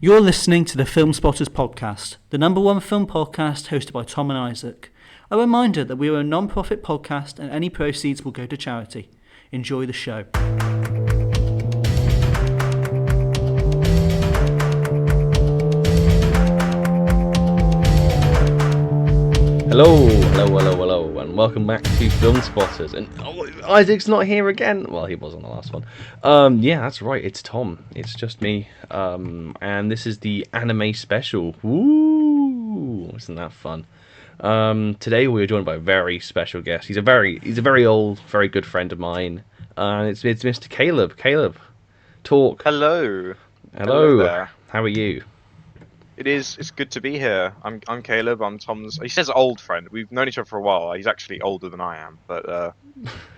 You're listening to the Filmspotters podcast, the number one film podcast hosted by Tom and Isaac. A reminder that we are a non-profit podcast and any proceeds will go to charity. Enjoy the show. Hello, and welcome back to Filmspotters. And Isaac's not here again. Well, he was on the last one. Yeah, that's right. It's Tom. It's just me. And this is the anime special. Woo! Isn't that fun? Today we are joined by a very special guest. He's a very old, very good friend of mine. It's Mr. Caleb. Caleb, talk. Hello. Hello There. How are you? It's good to be here. I'm Caleb. I'm Tom's. He says old friend. We've known each other for a while. He's actually older than I am, but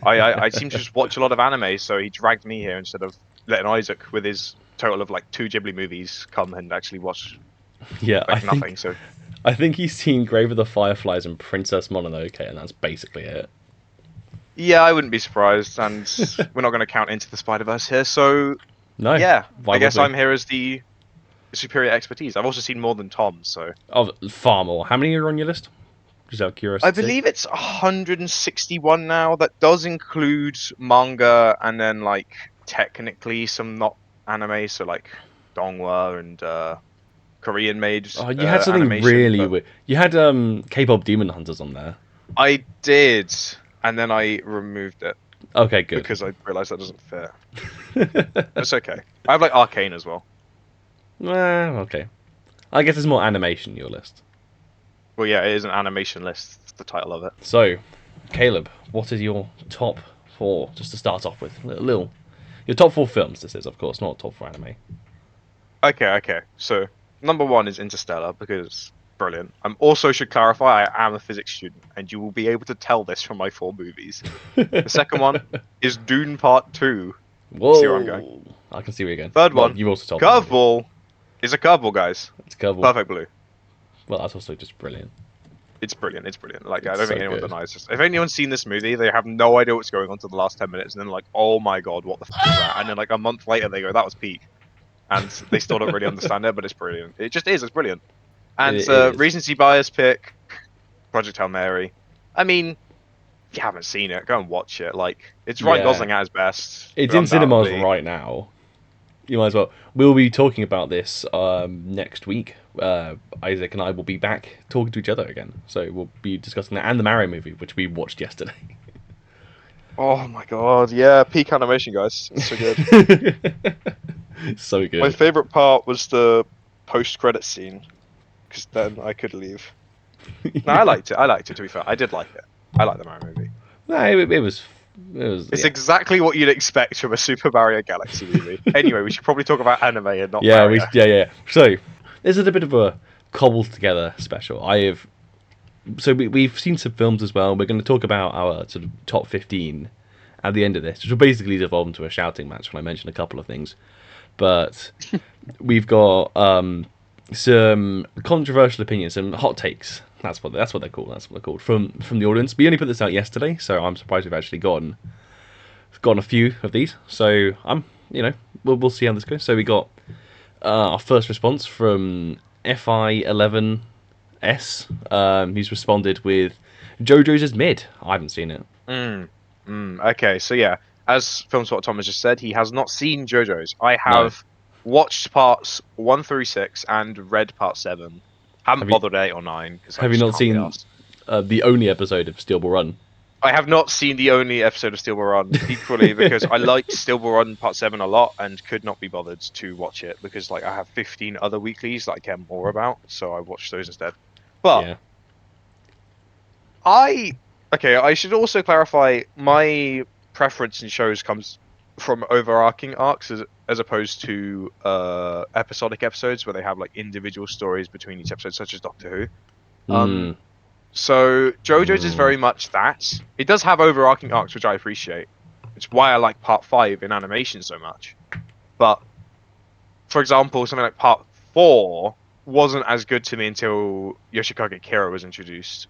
I seem to just watch a lot of anime, so he dragged me here instead of letting Isaac, with his total of like 2 Ghibli movies, come and actually watch. Yeah, I think he's seen Grave of the Fireflies and Princess Mononoke, and that's basically it. Yeah, I wouldn't be surprised, and we're not going to count Into the Spider-Verse here, so No. yeah, why I guess would we? I'm here as the superior expertise. I've also seen more than Tom, so Oh, far more. How many are on your list? Just out of curiosity. I believe it's 161 now. That does include manga and then like technically some not anime, so like Donghua and Korean made. Oh, you had something animation, really but weird. You had K-pop Demon Hunters on there. I did, and then I removed it Okay, good. because I realised that doesn't fit. It's okay. I have like Arcane as well. Well, okay. I guess there's more animation in your list. Well, yeah, it is an animation list. That's the title of it. So, Caleb, what is your top 4, just to start off with? Your top 4 films, this is, of course, not top 4 anime. Okay. So number 1 is Interstellar because brilliant. Also should clarify I am a physics student, and you will be able to tell this from my 4 movies. The second one is Dune Part 2. Whoa! See where I'm going? I can see where you're going. Third Well, one, you also told me. Curveball is a curveball, guys. It's a curveball. Perfect Blue. Well, that's also just brilliant. It's brilliant. Like, I It's don't think so anyone good. denies this. If anyone's seen this movie, they have no idea what's going on to the last 10 minutes, and then like, oh my god, what the f is that? And then like a month later, they go, that was peak, and they still don't really understand it, but it's brilliant. It just is. It's brilliant. And It is. recency bias pick, Project Hail Mary. I mean, if you haven't seen it, go and watch it. Like, it's Ryan Yeah. Gosling at his best. It's in cinemas undoubtedly. right now. You might as well. We'll be talking about this next week. Isaac and I will be back talking to each other again. So we'll be discussing that and the Mario movie, which we watched yesterday. Oh my god, yeah, peak animation, guys. It's so good. So good. My favorite part was the post-credit scene, because then I could leave. No, I liked it, to be fair. I did like it. I like the Mario movie. No, it was. It's Yeah. exactly what you'd expect from a Super Mario Galaxy movie. Anyway, we should probably talk about anime and not Yeah, Mario. yeah. So this is a bit of a cobbled together special. We've seen some films as well. We're going to talk about our sort of top 15 at the end of this, which will basically devolve into a shouting match when I mention a couple of things. But we've got some controversial opinions, some hot takes. That's what they're called from the audience. We only put this out yesterday, so I'm surprised we've actually gotten a few of these. So we'll see how this goes. So we got our first response from FI11S, who's responded with JoJo's is mid. I haven't seen it. Okay, so yeah, as Filmspot Thomas just said, he has not seen JoJo's. I have watched parts 1 through 6 and read part 7. Haven't bothered 8 or 9. Have you not seen the only episode of Steel Ball Run? I have not seen the only episode of Steel Ball Run, equally because I liked Steel Ball Run Part 7 a lot and could not be bothered to watch it because like I have 15 other weeklies that I care more about, so I watched those instead. But Yeah. I should also clarify my preference in shows comes from overarching arcs as opposed to episodic episodes where they have like individual stories between each episode, such as Doctor Who. So JoJo's is very much that. It does have overarching arcs, which I appreciate. It's why I like Part 5 in animation so much. But, for example, something like Part 4 wasn't as good to me until Yoshikage Kira was introduced.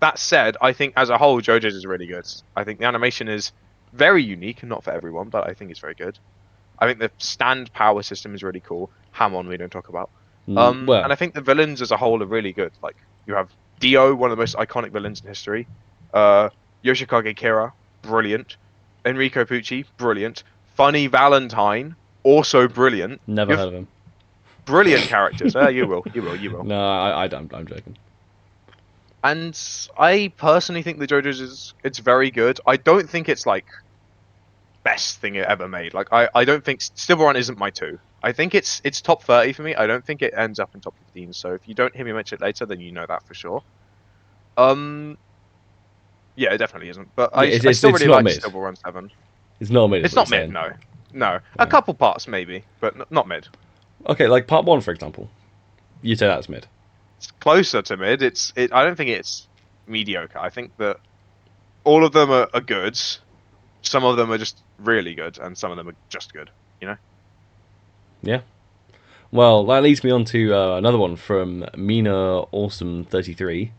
That said, I think as a whole, JoJo's is really good. I think the animation is very unique, and not for everyone, but I think it's very good. I think the stand power system is really cool. Hamon we don't talk about. Well, And I think the villains as a whole are really good. Like you have Dio, one of the most iconic villains in history. Yoshikage Kira, brilliant. Enrico Pucci, brilliant. Funny Valentine, also brilliant. never You heard have of him. brilliant characters. You will. No, I'm joking. And I personally think the JoJo's it's very good. I don't think it's like best thing it ever made. Like I don't think Steel Run isn't my two. I think it's top 30 for me. I don't think it ends up in top 15. So if you don't hear me mention it later, then you know that for sure. Yeah, it definitely isn't. But Yeah, I still really not like mid. Steel Run 7. It's not mid. Is It's what not you're mid, saying. no. A couple parts maybe, but not mid. Okay, like part 1, for example. You say that's mid. It's closer to mid. I don't think it's mediocre. I think that all of them are good. Some of them are just really good, and some of them are just good. You know. Yeah. Well, that leads me on to another one from Mina Awesome 33,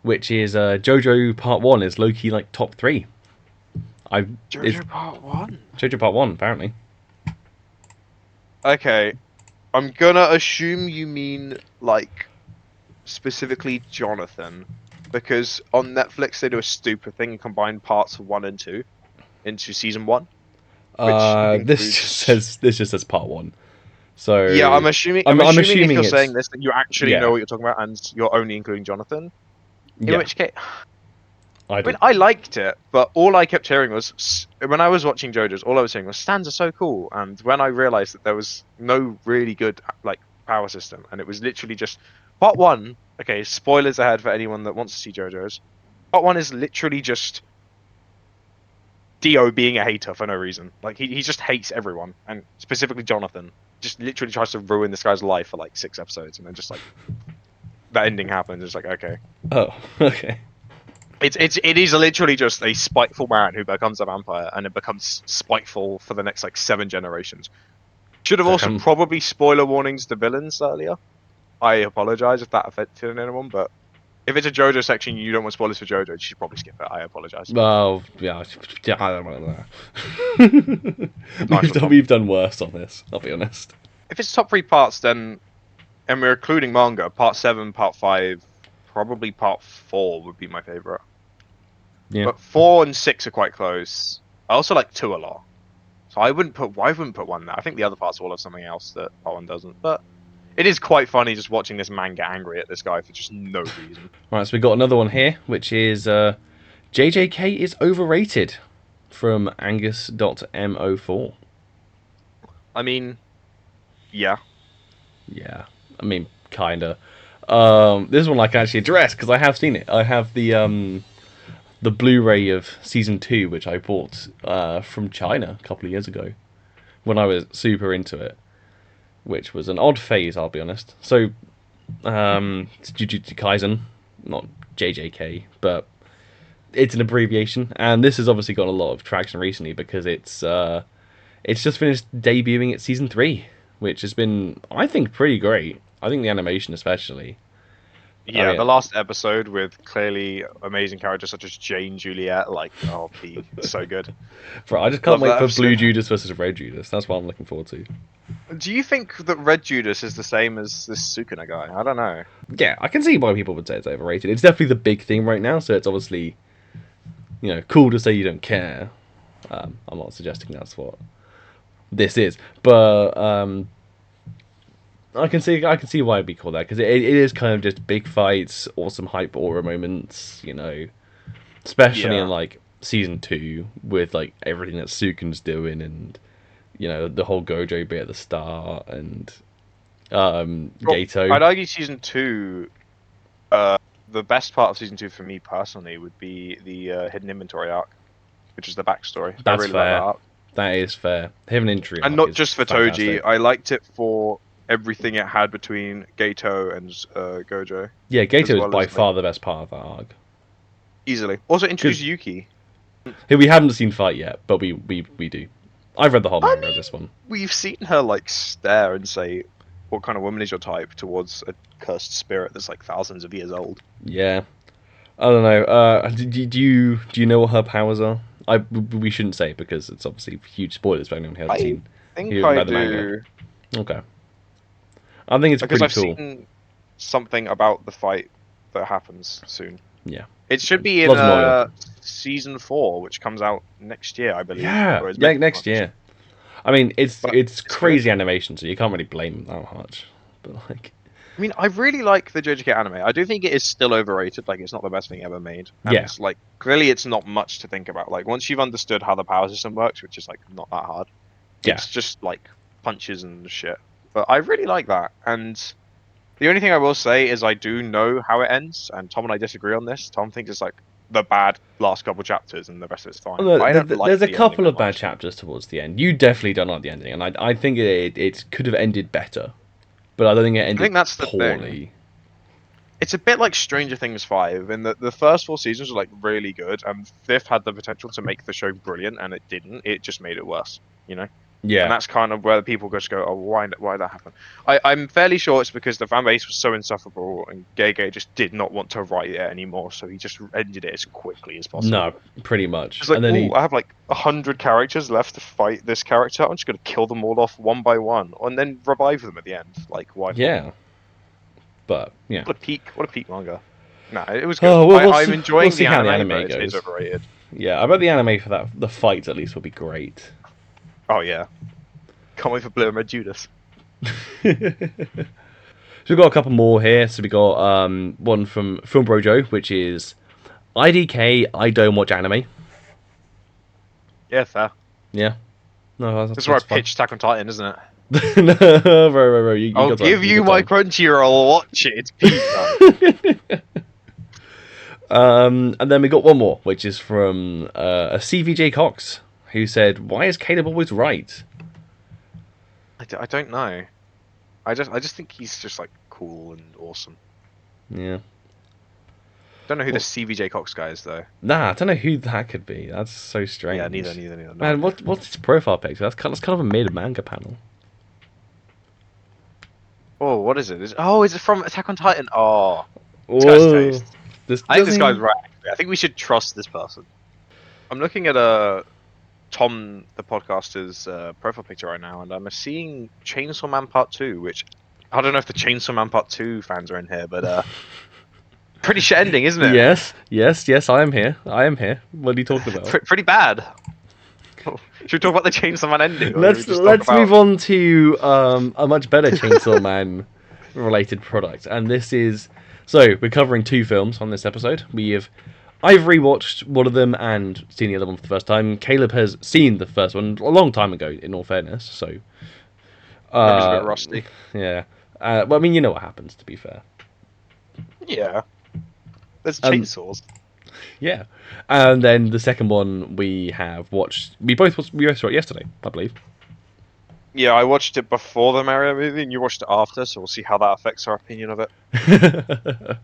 which is JoJo Part 1 is low-key like top 3. JoJo Part 1. JoJo Part 1, apparently. Okay, I'm gonna assume you mean like specifically Jonathan, because on Netflix they do a stupid thing and combine parts 1 and 2 into season 1. This just says Part 1. So Yeah, I'm assuming. I'm if assuming you're it's saying this, that you actually yeah. know what you're talking about, and you're only including Jonathan. In Yeah, which case, I I do. mean, I liked it, but all I kept hearing was when I was watching JoJo's, all I was saying was stands are so cool. And when I realized that there was no really good like power system, and it was literally just part 1. Okay, spoilers ahead for anyone that wants to see JoJo's. Part 1 is literally just Dio being a hater for no reason. Like he just hates everyone, and specifically Jonathan. Just literally tries to ruin this guy's life for like 6 episodes, and then just like that ending happens. It's like okay. Oh, okay. It is literally just a spiteful man who becomes a vampire, and it becomes spiteful for the next like 7 generations. Should have also Damn. probably spoiler warnings to villains earlier. I apologize if that affected anyone, but if it's a JoJo section you don't want spoilers for JoJo, you should probably skip it. I apologize. Well, yeah, I don't know. We've done worse on this. I'll be honest. If it's top 3 parts, then, and we're including manga, part 7, part 5, probably part 4 would be my favorite. Yeah. But 4 and 6 are quite close. I also like 2 a lot. So I wouldn't put 1 there. I think the other parts will have something else that part 1 doesn't. But it is quite funny just watching this man get angry at this guy for just no reason. Right, so we got another one here, which is JJK is overrated from Angus.mo4. I mean, yeah. Yeah, I mean, kinda. This one I can actually address because I have seen it. I have the Blu-ray of season 2, which I bought from China a couple of years ago when I was super into it, which was an odd phase, I'll be honest. So, it's Jujutsu Kaisen, not JJK, but it's an abbreviation, and this has obviously got a lot of traction recently because it's just finished debuting at season 3, which has been, I think, pretty great. I think the animation especially. Yeah, yeah. the last episode with clearly amazing characters such as Jane Juliet, like, oh, Pete, it's so good. Bro, I just can't Love wait that for episode. Blue Judas versus Red Judas. That's what I'm looking forward to. Do you think that Red Judas is the same as this Sukuna guy? I don't know. Yeah, I can see why people would say it's overrated. It's definitely the big thing right now, so it's obviously, cool to say you don't care. I'm not suggesting that's what this is, but I can see why it'd be called that because it is kind of just big fights, awesome hype aura moments, especially in like season 2 with like everything that Sukun's doing and the whole Gojo bit at the start and Gato. I'd argue season 2, the best part of season 2 for me personally would be the hidden inventory arc, which is the backstory. That's I really fair. love that arc. That is fair. Hidden entry, And not just for Toji. I liked it for everything it had between Gato and Gojo. Yeah, Gato is by as, far the best part of that arc. Easily. Also introduce Yuki. Who we haven't seen fight yet, but we do. I've read the whole manga of this one. We've seen her like stare and say, "What kind of woman is your type?" towards a cursed spirit that's like thousands of years old. Yeah, I don't know. Do you know what her powers are? We shouldn't say because it's obviously huge spoilers for anyone who hasn't seen. think You I read the manga? do. Okay. I think it's Because pretty I've cool. seen something about the fight that happens soon. Yeah. It should be in Lots of oil. season 4, which comes out next year, I believe. Yeah. Or is Yeah, meant to come next out year. I mean, it's But it's it's good. crazy animation, so you can't really blame them that much. But like, I mean, I really like the JJK anime. I do think it is still overrated. Like, it's not the best thing ever made. And yeah, like, clearly, it's not much to think about. Like, once you've understood how the power system works, which is like not that hard, yeah. it's just like punches and shit. But I really like that. And the only thing I will say is I do know how it ends, and Tom and I disagree on this. Tom thinks it's like the bad last couple chapters, and the rest of it's fine. Well, I don't like there's a the ending couple that of bad much. chapters towards the end. You definitely don't like the ending, and I think it could have ended better, but I don't think it I ended think that's the thing. poorly. It's a bit like Stranger Things 5, and the first 4 seasons were like really good, and fifth had the potential to make the show brilliant, and it didn't. It just made it worse, you know. And Yeah, that's kind of where people just go, oh, why did that happen? I'm fairly sure it's because the fan base was so insufferable, and Gege just did not want to write it anymore, so he just ended it as quickly as possible. no, pretty much. It's like, And then I have like 100 characters left to fight this character. I'm just gonna kill them all off one by one, and then revive them at the end. Like, why? yeah, but yeah. What a peak manga. Nah, it was good. Oh, well, I'm enjoying see the how anime, the anime but it is goes. overrated. Yeah, I bet the anime for that the fights at least would be great. Oh yeah, can't wait for Blue and Red Judas. So we've got a couple more here. So we got one from Film Brojo, which is IDK. I don't watch anime. Yeah, fair. Yeah, no, This is where I that's fine. pitched Attack on Titan, isn't it? No, bro. You I'll got give time, you got my time. Crunchyroll. Watch it. It's pizza. And then we got one more, which is from a CVJ Cox, who said, "Why is Caleb always right?" I don't know. I just think he's just like cool and awesome. Yeah. Don't know who Well- the CVJ Cox guy is though. Nah, I don't know who that could be. That's so strange. Yeah, neither. No. Man, what's his profile picture? That's kind of a made manga panel. Oh, what is it? Is it from Attack on Titan? Oh, Whoa. guy's taste. This I think this doesn't- guy's right. Actually. I think we should trust this person. I'm looking at Tom, the podcaster's profile picture right now, and I'm seeing Chainsaw Man Part 2, which I don't know if the Chainsaw Man Part 2 fans are in here, but pretty shit ending, isn't it? Yes. I am here. What are you talking about? Pretty bad. Should we talk about the Chainsaw Man ending? Or Let's should we just talk about... move on to a much better Chainsaw Man related product, and this is we're covering 2 films on this episode. I've rewatched one of them and seen the other one for the first time. Caleb has seen the first one a long time ago, in all fairness. So Memory's a bit rusty. yeah. Well, I mean, you know what happens. To be fair. Yeah. There's chainsaws. Yeah, and then the second one we have watched. We both saw it yesterday, I believe. Yeah, I watched it before the Mario movie, and you watched it after, so we'll see how that affects our opinion of it.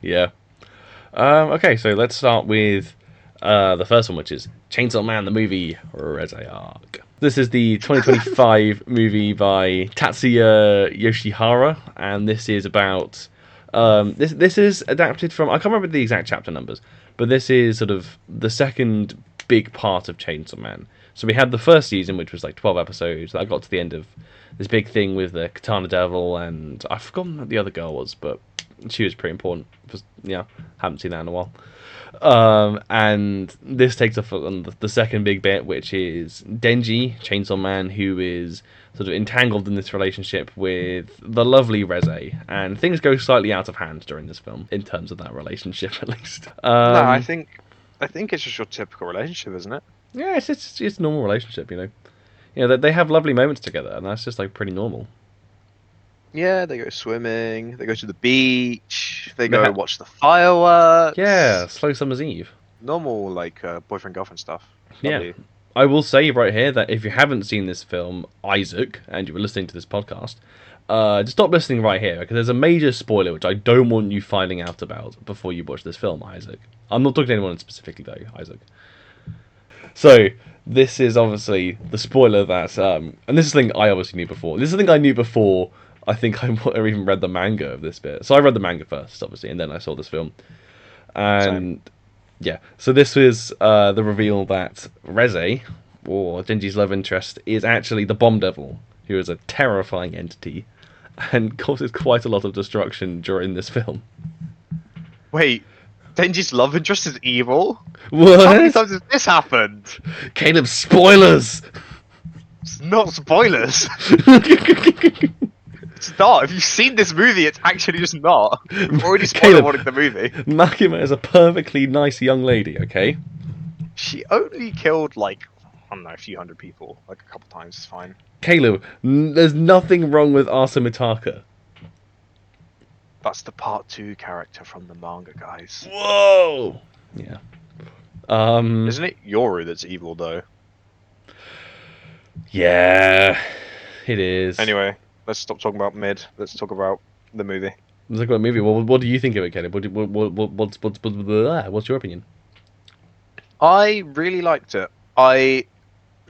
Yeah. Okay, so let's start with the first one, which is Chainsaw Man, the movie, Reze Arc. This is the 2025 movie by Tatsuya Yoshihara, and this is about... this is adapted from... I can't remember the exact chapter numbers, but this is sort of the second big part of Chainsaw Man. So we had the first season, which was like 12 episodes. That got to the end of this big thing with the Katana Devil, and I've forgotten what the other girl was, but she was pretty important. Yeah, haven't seen that in a while. And this takes off on the second big bit, which is Denji, Chainsaw Man, who is sort of entangled in this relationship with the lovely Reze, and things go slightly out of hand during this film in terms of that relationship, at least. No, I think it's just your typical relationship, isn't it? Yeah, it's a normal relationship, you know. You know, they have lovely moments together, and that's just like pretty normal. Yeah, they go swimming, they go to the beach, they go watch the fireworks. Yeah, slow summer's eve. Normal, like, boyfriend-girlfriend stuff. Yeah. Lovely. I will say right here that if you haven't seen this film, Isaac, and you were listening to this podcast, just stop listening right here, because there's a major spoiler which I don't want you finding out about before you watch this film, Isaac. I'm not talking to anyone specifically, though, Isaac. So, this is obviously the spoiler that... and this is the thing I obviously knew before. This is the thing I knew before I think I even read the manga of this bit. So I read the manga first, obviously, and then I saw this film. And... Same. Yeah, so this was the reveal that Reze or Denji's love interest, is actually the Bomb Devil, who is a terrifying entity and causes quite a lot of destruction during this film. Wait, Denji's love interest is evil? What? How many times has this happened? Caleb, spoilers! It's not spoilers. It's not. If you've seen this movie, it's actually just not. We've already spoiled Caleb, the movie. Makima is a perfectly nice young lady, okay? She only killed, like, I don't know, a few hundred people. Like, a couple times, it's fine. Caleb, there's nothing wrong with Asa Mitaka. That's the part 2 character from the manga, guys. Whoa! Yeah. Isn't it Yoru that's evil, though? Yeah, it is. Anyway, let's stop talking about mid. Let's talk about the movie. Let's talk about the movie. What do you think of it, Caleb? What's your opinion? I really liked it. I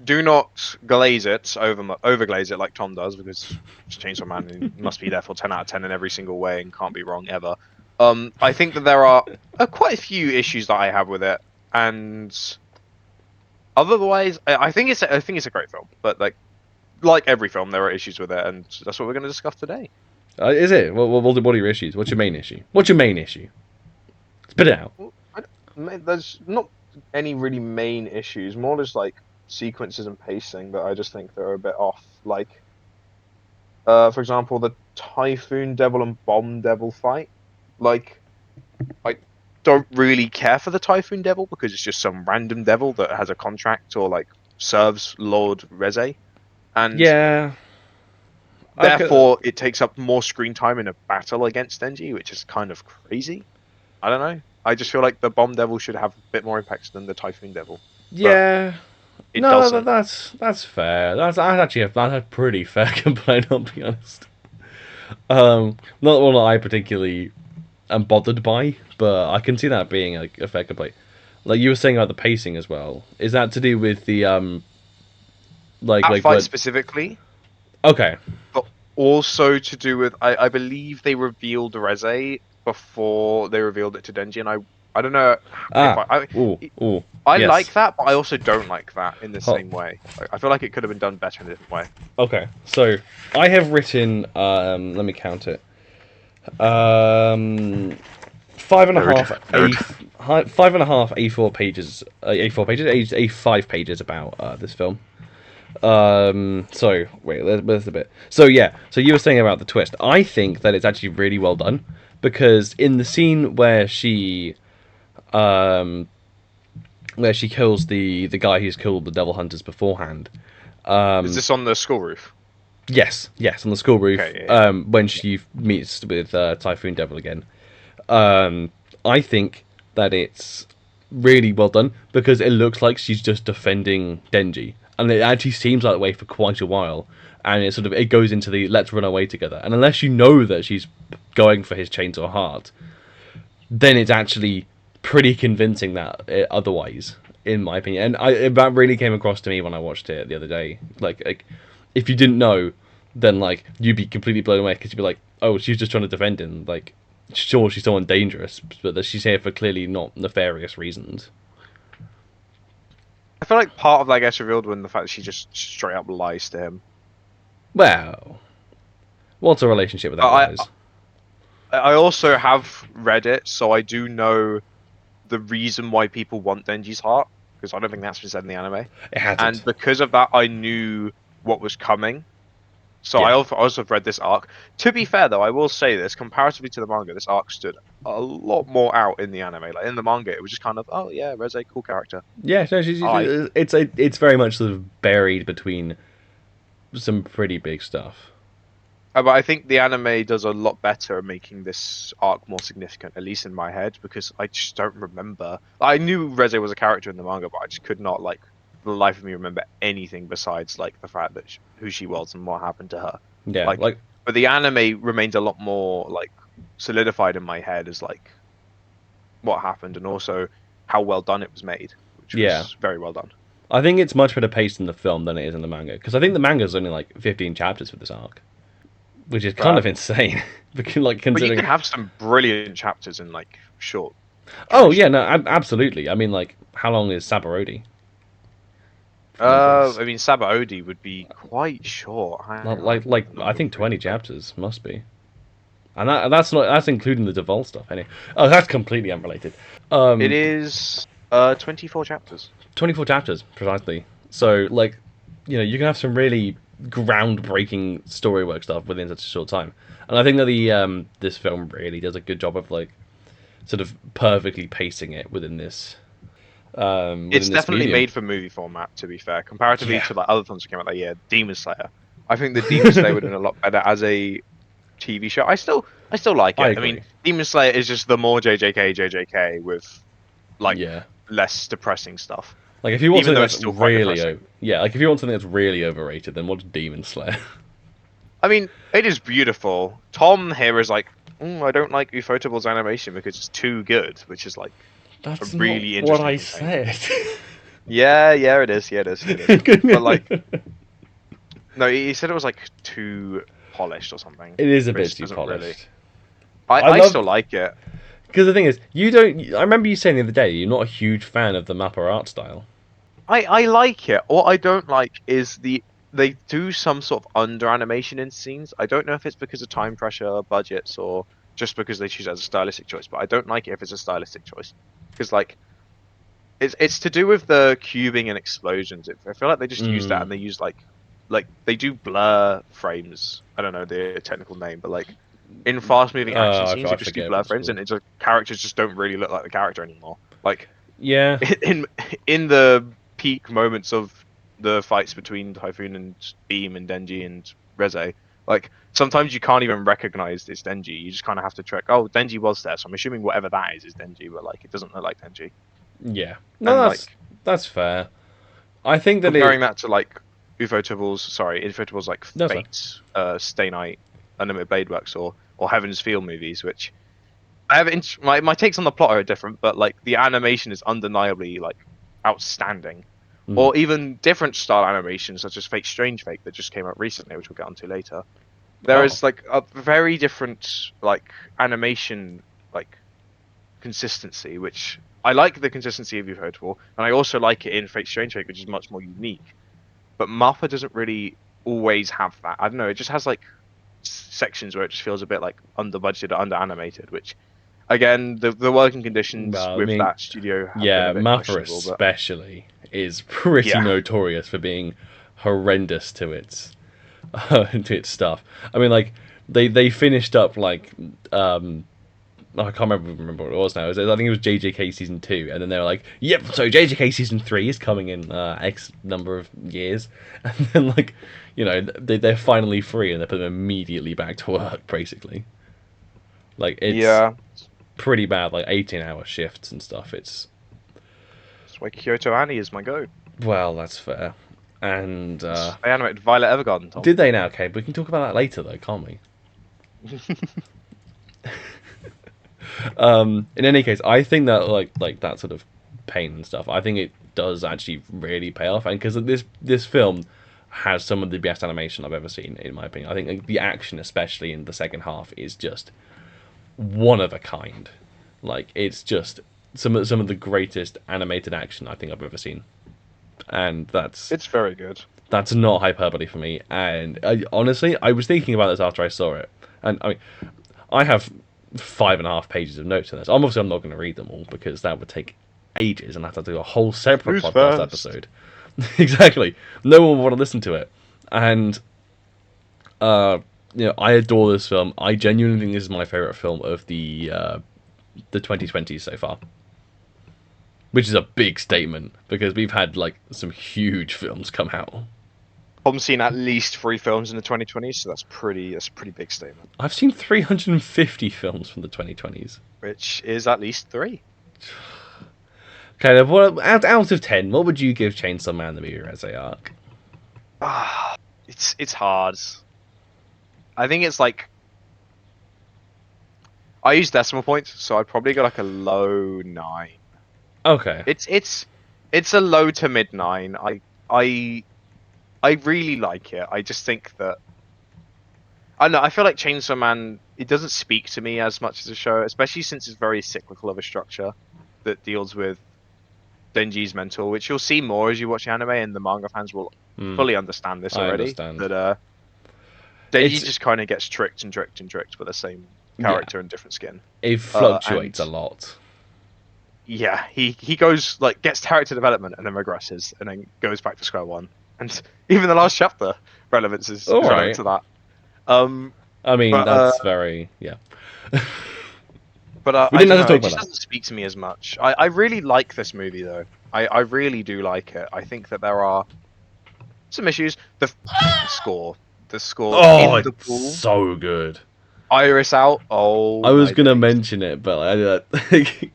do not glaze it, overglaze it like Tom does, because it's Chainsaw Man and he must be there for 10 out of 10 in every single way and can't be wrong ever. I think that there are quite a few issues that I have with it, and otherwise, I think it's a great film. But like every film, there are issues with it, and that's what we're going to discuss today. Is it? What are your issues? What's your main issue? What's your main issue? Spit it out. There's not any really main issues, more just like sequences and pacing that I just think they're a bit off. Like, for example, the Typhoon Devil and Bomb Devil fight. Like, I don't really care for the Typhoon Devil because it's just some random devil that has a contract or like serves Lord Reze, and Yeah. therefore it takes up more screen time in a battle against Denji, which is kind of crazy. I don't know. I just feel like the Bomb Devil should have a bit more impact than the Typhoon Devil. Yeah. It No, doesn't. that's that's a pretty fair complaint. I'll be honest. Not one that I particularly am bothered by, but I can see that being like a fair complaint. Like you were saying about the pacing as well. Is that to do with the That fight specifically, Okay. but also to do with I believe they revealed Reze before they revealed it to Denji, and I don't know. I Yes. like that, but I also don't like that in the same way. I feel like it could have been done better in a different way. Okay, so I have written. Let me count it. 5.5 A4 pages. A5 pages about this film. So wait, there's a bit. So yeah, so you were saying about the twist. I think that it's actually really well done because in the scene where she kills the guy who's killed the devil hunters beforehand. Is this on the school roof? Yes, on the school roof. Okay, yeah. When she meets with Typhoon Devil again. I think that it's really well done because it looks like she's just defending Denji, and it actually seems that way for quite a while. And it goes into the let's run away together. And unless you know that she's going for his chainsaw heart, then it's actually pretty convincing that otherwise, in my opinion. And that really came across to me when I watched it the other day. Like if you didn't know, then like you'd be completely blown away because you'd be like, oh, she's just trying to defend him. Like, sure, she's someone dangerous, but that she's here for clearly not nefarious reasons. I feel like part of that gets revealed when the fact that she just straight up lies to him. Well, what's a relationship with that lies? I also have read it, so I do know the reason why people want Denji's heart, because I don't think that's been said in the anime. It hasn't. And because of that, I knew what was coming. So Yeah. I also have read this arc. To be fair, though, I will say this, comparatively to the manga, this arc stood a lot more out in the anime. Like, in the manga, it was just kind of, oh yeah, Reze, cool character. Yeah, no, it's very much sort of buried between some pretty big stuff. But I think the anime does a lot better at making this arc more significant, at least in my head, because I just don't remember. I knew Reze was a character in the manga, but I just could not, like, for the life of me, remember anything besides, like, the fact that who she was and what happened to her. Yeah, But the anime remains a lot more, like, solidified in my head as, like, what happened and also how well done it was made, which was very well done. I think it's much better paced in the film than it is in the manga, because I think the manga's only like 15 chapters for this arc, which is kind of insane. Because, like, considering... But you can have some brilliant chapters in, like, short. Oh yeah, no, absolutely. I mean, like, how long is Sabarodi? numbers. I mean, Sabaody would be quite short. Hang on, Like, the I number think would be 20 chapters must be, and that's including the Devolve stuff. Anyway, oh, that's completely unrelated. It is 24 chapters. 24 chapters precisely. So like, you can have some really groundbreaking storywork stuff within such a short time, and I think that the this film really does a good job of like sort of perfectly pacing it within this It's within this definitely medium. made for movie format, to be fair, comparatively Yeah, to like other films that came out that year. Demon Slayer. I think the Demon Slayer would have been a lot better as a TV show. I still like I it. I mean, agree. Demon Slayer is just the more JJK with like Yeah, less depressing stuff. like if you want Even something though that's it's still quite really depressing. yeah, like if you want something that's really overrated, then watch Demon Slayer. I mean, it is beautiful. Tom here is like, I don't like Ufotable's animation because it's too good, which is like a That's not really what interesting I complaint. said. Yeah, it is. Yeah, it is. It is. But like, no, he said it was like too polished or something, It is a bit which too doesn't really. polished. I I love still like it. because the thing is, you don't. I remember you saying the other day you're not a huge fan of the Mappa art style. I like it. What I don't like is they do some sort of under animation in scenes. I don't know if it's because of time pressure, budgets, or just because they choose it as a stylistic choice. But I don't like it if it's a stylistic choice because like it's to do with the cubing and explosions. I feel like they just use that Mm. and they use like they do blur frames. I don't know the technical name, but like in fast moving action scenes, I they just do forget blur what it's frames, called. and it's like characters just don't really look like the character anymore. Like Yeah, in in the peak moments of the fights between Typhoon and Beam and Denji and Reze, like sometimes you can't even recognize it's Denji. You just kind of have to check. Oh, Denji was there, so I'm assuming whatever that is Denji, but like it doesn't look like Denji. yeah. No, And that's fair. I think that comparing it. that to like Ufotable like No, sorry. Fate, Stay Night, Unlimited Blade Works, or Heaven's Feel movies, which I have my takes on the plot are different, but like the animation is undeniably like outstanding. Mm. Or even different style animations such as Fate Strange Fate that just came out recently, which we'll get onto later. There Oh, is like a very different like animation like consistency, which I like the consistency of Ufotable, and I also like it in Fate Strange Fate, which is much more unique. But Mappa doesn't really always have that. I don't know. It just has like sections where it just feels a bit like under budgeted or under animated, which again the working conditions well, I with mean, that studio have been yeah, a bit Mappa questionable. But especially is pretty yeah, notorious for being horrendous to its stuff. I mean, like they finished up like I can't remember what it was now. I think it was JJK season 2, and then they were like, "Yep, so JJK season 3 is coming in X number of years," and then like, they're finally free, and they put them immediately back to work, basically. Like it's yeah. pretty bad, like 18-hour shifts and stuff. It's That's why Kyoto Annie is my go. well, that's fair. And They animated Violet Evergarden, Tom. did they now? Okay, we can talk about that later, though, can't we? In any case, I think that like that sort of pain and stuff, I think it does actually really pay off, and because this film has some of the best animation I've ever seen, in my opinion. I think like, the action, especially in the second half, is just one of a kind. Like it's just some of the greatest animated action I think I've ever seen, and It's very good. that's not hyperbole for me. And honestly, I was thinking about this after I saw it, and I mean, I have 5.5 pages of notes on this. Obviously, I'm not going to read them all because that would take ages, and I'd have to do a whole separate Who's podcast first? episode. Exactly, no one would want to listen to it, and I adore this film. I genuinely think this is my favorite film of the 2020s so far, which is a big statement because we've had like some huge films come out. Tom's seen at least 3 films in the 2020s, so that's a pretty big statement. I've seen 350 films from the 2020s. Which is at least 3. Okay, out of 10, what would you give Chainsaw Man the movie Reze Arc? It's hard. I think it's like I use decimal points, so I'd probably go like a low 9. Okay. It's a low to mid 9. I really like it. I just think that I don't know. I feel like Chainsaw Man, it doesn't speak to me as much as a show, especially since it's very cyclical of a structure that deals with Denji's mentor, which you'll see more as you watch the anime, and the manga fans will fully understand this I already. understand. That Denji just kind of gets tricked and tricked and tricked with the same character and different skin. It fluctuates a lot. Yeah, he goes like gets character development and then regresses and then goes back to square one. And even the last chapter relevance is relevant to that. I mean, that's very But we didn't have to talk it just about that. doesn't speak to me as much. I really like this movie though. I really do like it. I think that there are some issues. The score in the It's pool. so good. Iris out. Oh, I was gonna mention it, but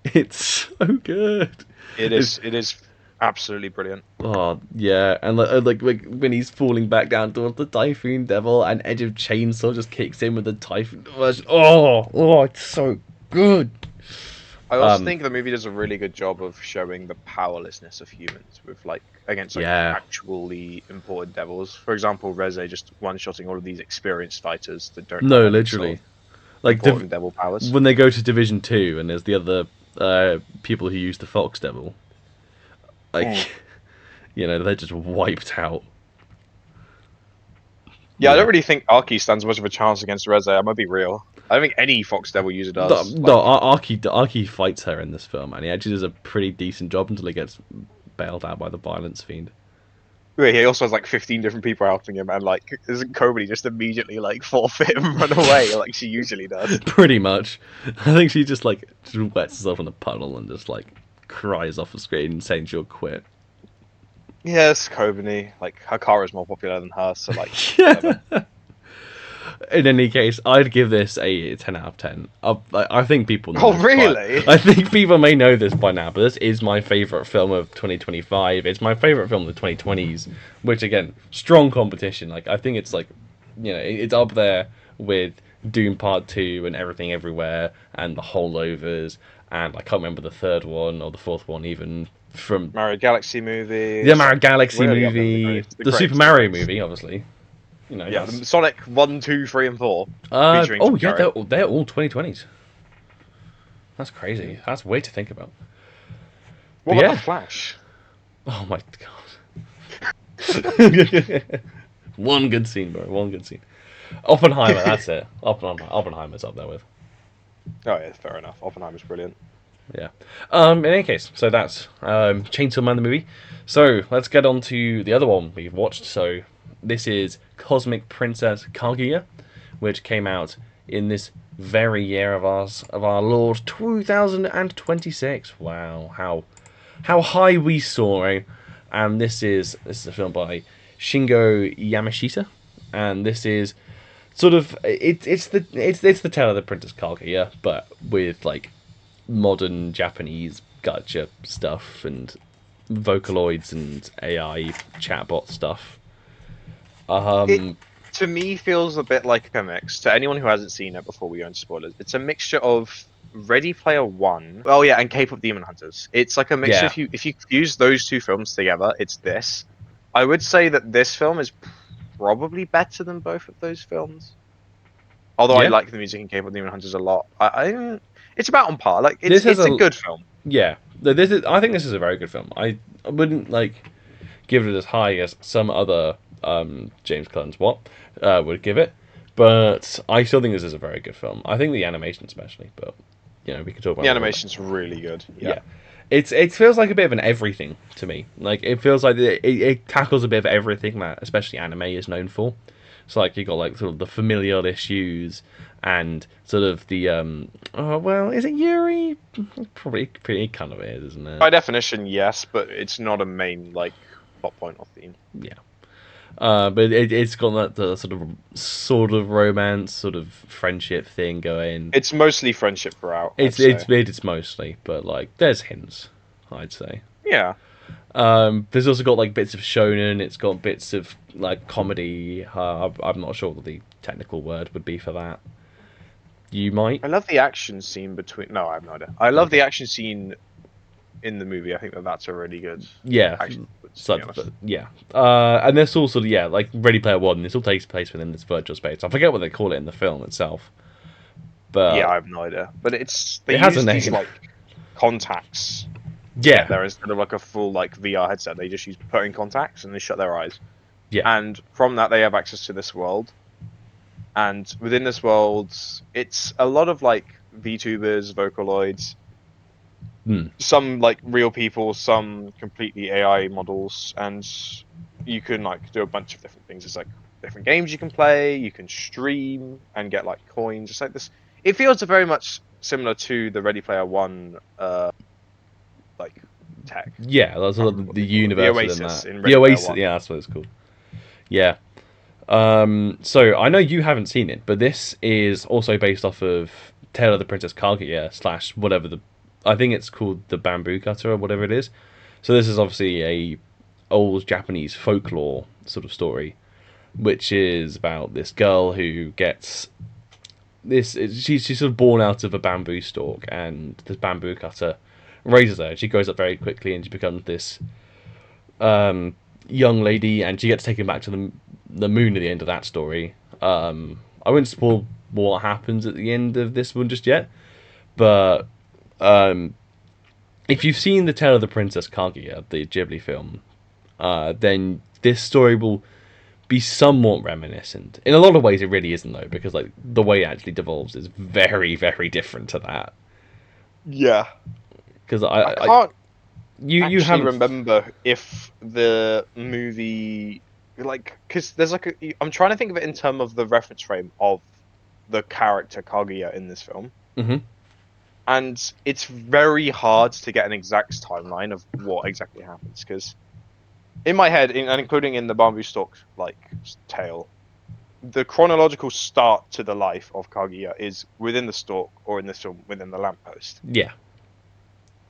it's so good. It is absolutely brilliant. Oh yeah, and like when he's falling back down towards the Typhoon Devil, and Edge of Chainsaw just kicks in with the Typhoon. Oh, it's so good. I also think the movie does a really good job of showing the powerlessness of humans with against actually important devils. For example, Reze just one-shotting all of these experienced fighters that don't. No, literally, important devil powers. When they go to Division 2 and there's the other people who use the Fox Devil, they're just wiped out. Yeah, I don't really think Arky stands much of a chance against Reze. I'm gonna be real. I don't think any Fox Devil user does. Arky fights her in this film, and he actually does a pretty decent job until he gets bailed out by the Violence Fiend. He also has 15 different people helping him, and isn't Kobe just immediately forfeit and run away like she usually does? Pretty much. I think she just wets herself in a puddle and just cries off the screen saying she'll quit. Yes, Kobani. Her car is more popular than her, so whatever. In any case, I'd give this a 10 out of 10. I think people know. Oh, really? I think people may know this by now, but this is my favourite film of 2025. It's my favourite film of the 2020s, which, again, strong competition. I think it's, it's up there with Doom Part 2 and Everything Everywhere and The Holdovers, and I can't remember the third one or the fourth one even. From Mario Galaxy movie. The Mario Galaxy movie. The Super Mario movie, obviously. The Sonic 1, 2, 3, and 4. They're all 2020s. That's crazy. That's way to think about. What about The Flash? Oh my god. One good scene, bro. One good scene. Oppenheimer, that's it. Oppenheimer's up there with. Oh yeah, fair enough. Oppenheimer's brilliant. Yeah. In any case, so that's Chainsaw Man the movie. So let's get on to the other one we've watched. So this is Cosmic Princess Kaguya, which came out in this very year of our Lord 2026. Wow, how high we soar! And this is a film by Shingo Yamashita, and this is sort of it's the tale of the Princess Kaguya, but with modern Japanese gacha stuff and Vocaloids and AI chatbot stuff. It, to me, feels a bit like a mix. To anyone who hasn't seen it before we go into spoilers, it's a mixture of Ready Player One. Oh yeah, and K-pop Demon Hunters. It's like a mixture. Yeah. If you fuse those two films together, it's this. I would say that this film is probably better than both of those films. Although I like the music in K-pop Demon Hunters a lot. It's about on par. It's a good film. Yeah, I think this is a very good film. I wouldn't give it as high as some other James Clen's would give it, but I still think this is a very good film. I think the animation especially, but we could talk about the animation's really good. Yeah. It feels like a bit of an everything to me. It feels like it tackles a bit of everything that especially anime is known for. So you got sort of the familial issues and sort of the is it Yuri? Probably pretty kind of is, isn't it? By definition, yes, but it's not a main plot point or theme. Yeah. But it's got that sort of romance, sort of friendship thing going. It's mostly friendship throughout. It's mostly, but there's hints, I'd say. Yeah. There's also got bits of shonen. It's got bits of comedy. I'm not sure what the technical word would be for that. You might. I love the action scene between. No, I have no idea. I love the action scene in the movie. I think that's a really good. Yeah. And there's all sort of Ready Player One. This all takes place within this virtual space. I forget what they call it in the film itself. But yeah, I have no idea. But it has a name. These, contacts Yeah. there instead of like a full like VR headset. They just use putting contacts and they shut their eyes. Yeah. And from that, they have access to this world. And within this world, it's a lot of like VTubers, Vocaloids, some like real people, some completely AI models, and you can like do a bunch of different things. There's like different games you can play, you can stream and get like coins. It's like this. It feels very much similar to the Ready Player One, like tech. Yeah, that's I a can't lot remember of what the they call it. universe The within Oasis that. in The Ready Player Oasis, One. yeah, that's what it's called. Yeah. So I know you haven't seen it, but this is also based off of Tale of the Princess Kaguya / whatever I think it's called the Bamboo Cutter or whatever it is. So this is obviously a old Japanese folklore sort of story, which is about this girl who gets this. She's sort of born out of a bamboo stalk, and this bamboo cutter raises her. She grows up very quickly, and she becomes this young lady, and she gets taken back to the moon at the end of that story. I wouldn't spoil what happens at the end of this one just yet, but if you've seen the Tale of the Princess Kaguya, the Ghibli film, then this story will be somewhat reminiscent. In a lot of ways, it really isn't though, because like the way it actually devolves is very, very different to that. Yeah, Because I can't you actually haven't remember if the movie like because there's like I'm trying to think of it in terms of the reference frame of the character Kaguya in this film, Mhm. and it's very hard to get an exact timeline of what exactly happens because in my head, and including in the bamboo stalk like tale, the chronological start to the life of Kaguya is within the stalk, or in this film within the lamppost. Yeah.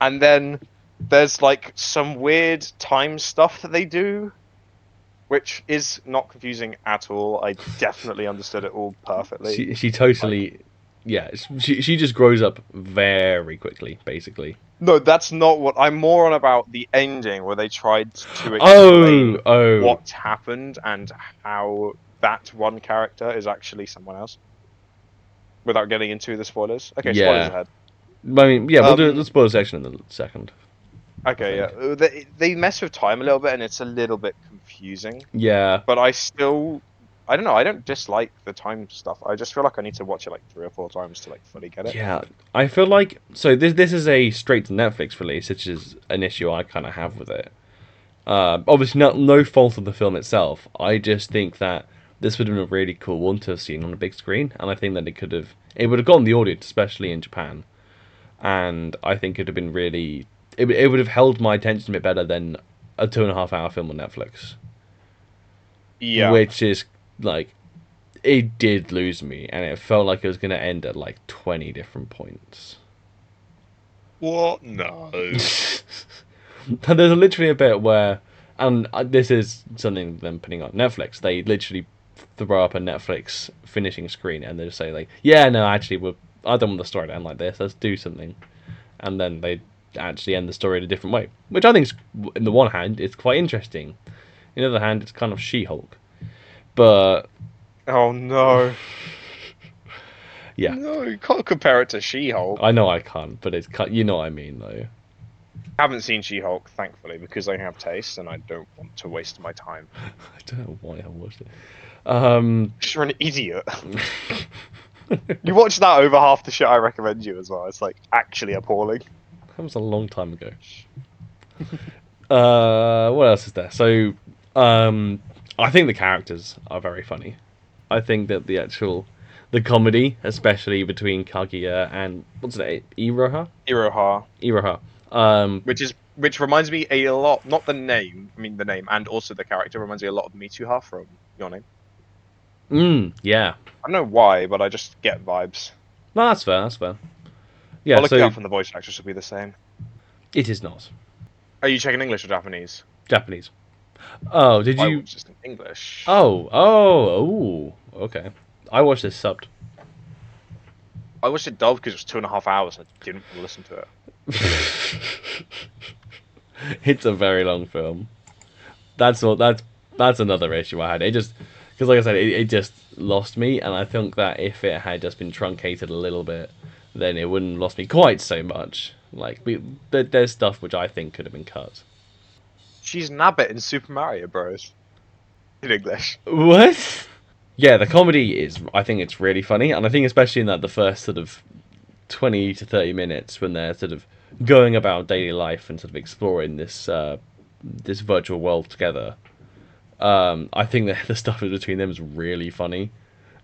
And then there's like some weird time stuff that they do, which is not confusing at all. I definitely understood it all perfectly. She totally, yeah. She just grows up very quickly, basically. No, that's not what I'm more on about the ending where they tried to Oh, explain oh, what happened and how that one character is actually someone else. Without getting into the spoilers. Okay, spoilers yeah. ahead. I mean, yeah, we'll do the Um, spoiler section in a second. okay, I yeah. think. They mess with time a little bit and it's a little bit confusing. Yeah, But I don't know, I don't dislike the time stuff. I just feel like I need to watch it like 3 or 4 times to like fully get it. yeah. I feel like so. This is a straight to Netflix release, which is an issue I kind of have with it. Obviously, no fault of the film itself. I just think that this would have been a really cool one to have seen on a big screen, and I think that it would have gotten the audience, especially in Japan, and I think it'd have been really it would have held my attention a bit better than a 2.5 hour film on Netflix, Yeah. which is like it did lose me, and it felt like it was going to end at like 20 different points. What? No. And there's literally a bit where, and this is something them putting on Netflix. They literally throw up a Netflix finishing screen, and they just say like, "Yeah, no, actually, I don't want the story to end like this. Let's do something." And then they actually end the story in a different way, which I think, in the one hand, it's quite interesting. In the other hand, it's kind of She-Hulk. But Oh no. yeah, No, you can't compare it to She-Hulk. I know I can't, but you know what I mean, though. I haven't seen She-Hulk, thankfully, because I have taste and I don't want to waste my time. I don't know why I watched it. You're an idiot. You watch that over half the shit I recommend you as well. It's like actually appalling. That was a long time ago. What else is there? So, I think the characters are very funny. I think that the comedy, especially between Kaguya and what's it, Iroha? Iroha. Iroha. Which reminds me a lot, not the name, I mean the name, and also the character reminds me a lot of Mitsuha from Your Name. Yeah. I don't know why, but I just get vibes. No, that's fair. That's fair. Yeah. I'll look it So up and the voice actress will be the same. it is not Are you checking English or Japanese? Japanese. Oh, did I you? watched this in English. Oh. Okay. I watched this subbed. I watched it dubbed because it was 2.5 hours and I didn't want to listen to it. It's a very long film. That's all. That's another issue I had. It just because, like I said, it just lost me, and I think that if it had just been truncated a little bit, then it wouldn't have lost me quite so much. Like, there's stuff which I think could have been cut. She's Nabbit in Super Mario Bros. In English. What? Yeah, the comedy is, I think it's really funny, and I think especially in that the first sort of 20 to 30 minutes when they're sort of going about daily life and sort of exploring this this virtual world together. I think that the stuff between them is really funny,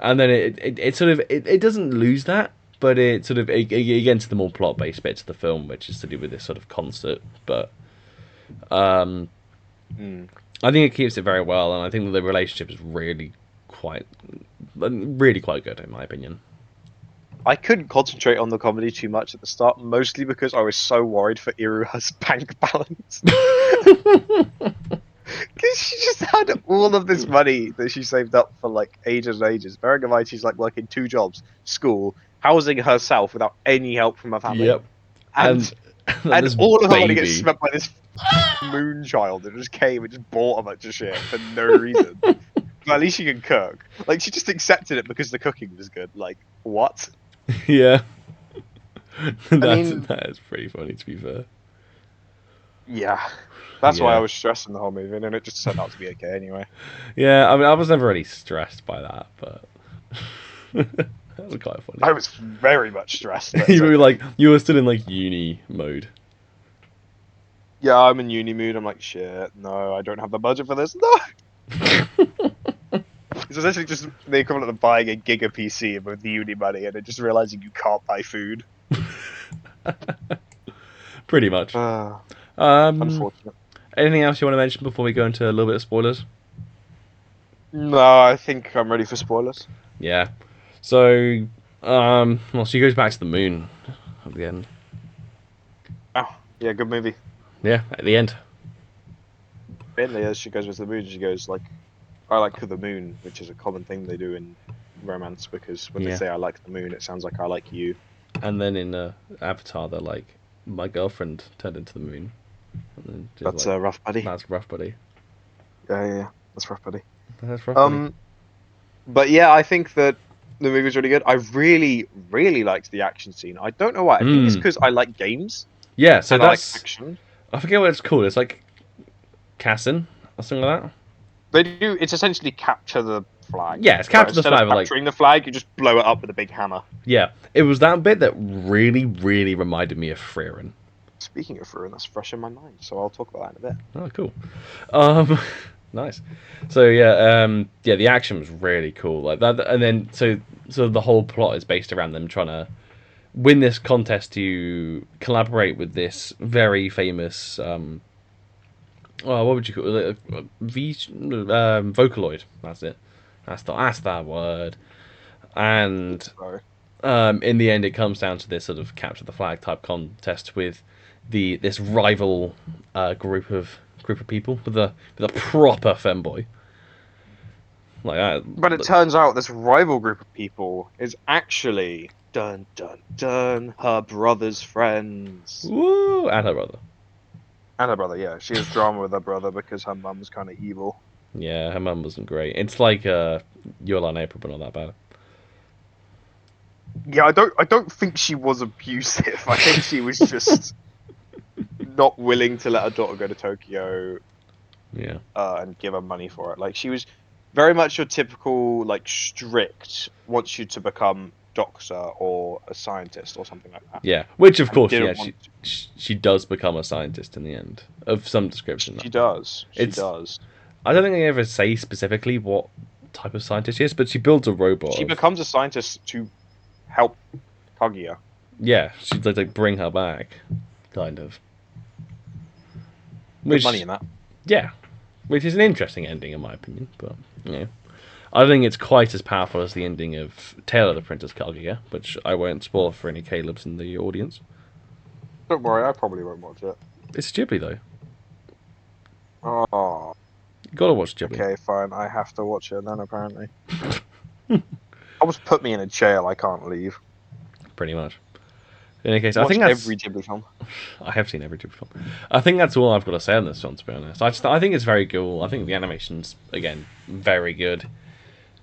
and then it sort of it doesn't lose that, but it sort of it gets to the more plot based bits of the film, which is to do with this sort of concert. But I think it keeps it very well, and I think that the relationship is really quite good in my opinion. I couldn't concentrate on the comedy too much at the start, mostly because I was so worried for Iruha's bank balance. Because she just had all of this money that she saved up for like ages and ages. Bearing in mind she's like working 2 jobs, school, housing herself without any help from her family. Yep. And this all of her money baby. gets spent by this moon child that just came and just bought a bunch of shit for no reason. But at least she can cook. Like, she just accepted it because the cooking was good. Like, what? Yeah. mean- That is pretty funny, to be fair. Yeah. That's why Yeah. I was stressing the whole movie, and it just turned out to be okay anyway. Yeah, I mean, I was never really stressed by that, but that was quite funny. I was very much stressed. but You it's were okay. like, you were still in like uni mode. Yeah, I'm in uni mood. I'm like, shit, no, I don't have the budget for this. No! It's essentially just the equivalent of buying a Giga PC with the uni money and then just realizing you can't buy food. Pretty much. Unfortunate. Anything else you want to mention before we go into a little bit of spoilers? No, I think I'm ready for spoilers. Yeah. So, well, she goes back to the moon at the end. Oh, yeah, good movie. Yeah, at the end. Mainly as she goes with the moon, she goes like, I like the moon, which is a common thing they do in romance, because when Yeah. they say I like the moon, it sounds like I like you. And then in Avatar, they're like, my girlfriend turned into the moon. And then she's That's like, rough, buddy. that's rough, buddy. Yeah, that's rough, buddy. That's rough, buddy. But yeah, I think that the movie's really good. I really, really liked the action scene. I don't know why. I think it's because I like games. Yeah, so and I like that's... action. I forget what it's called. It's like Cassin or something like that. They do. It's essentially capture the flag. Yeah, it's capture the Instead flag, of but, like- capturing the flag, you just blow it up with a big hammer. Yeah, it was that bit that really, really reminded me of Frieren. Speaking of Ruin, that's fresh in my mind, so I'll talk about that in a bit. Oh, cool. Nice. So yeah, the action was really cool. Like that, and then so the whole plot is based around them trying to win this contest to collaborate with this very famous. What would you call it? Vocaloid. That's it. That's that word. And Sorry. in the end, it comes down to this sort of capture the flag type contest with this rival group of people with a proper femboy. Like that. But it turns out this rival group of people is actually dun dun dun her brother's friends. Woo! And her brother. And her brother, yeah. She has drama with her brother because her mum's kind of evil. Yeah, her mum wasn't great. It's like Your Lie in April, but not that bad. Yeah, I don't think she was abusive. I think she was just not willing to let her daughter go to Tokyo Yeah. and give her money for it. Like, she was very much your typical, like, strict, wants you to become doctor or a scientist or something like that. Yeah, which of And course, didn't yeah, want she does become a scientist in the end of some description. She does. She It's- does. I don't think they ever say specifically what type of scientist she is, but she builds a robot. She becomes a scientist to help Kaguya. Yeah, she'd like bring her back, kind of. Good money in that. Yeah, which is an interesting ending in my opinion, but yeah. I don't think it's quite as powerful as the ending of Tale of the Princess Kaguya, which I won't spoil for any Calebs in the audience. Don't worry, I probably won't watch it. It's Ghibli though. Oh, You gotta watch Ghibli. okay, fine. I have to watch it then, apparently. Almost put me in a jail. I can't leave. Pretty much. In any case, Watch I think that's every Ghibli film. I have seen every Ghibli film. I think that's all I've got to say on this one, to be honest. I think it's very cool. I think the animation's again very good.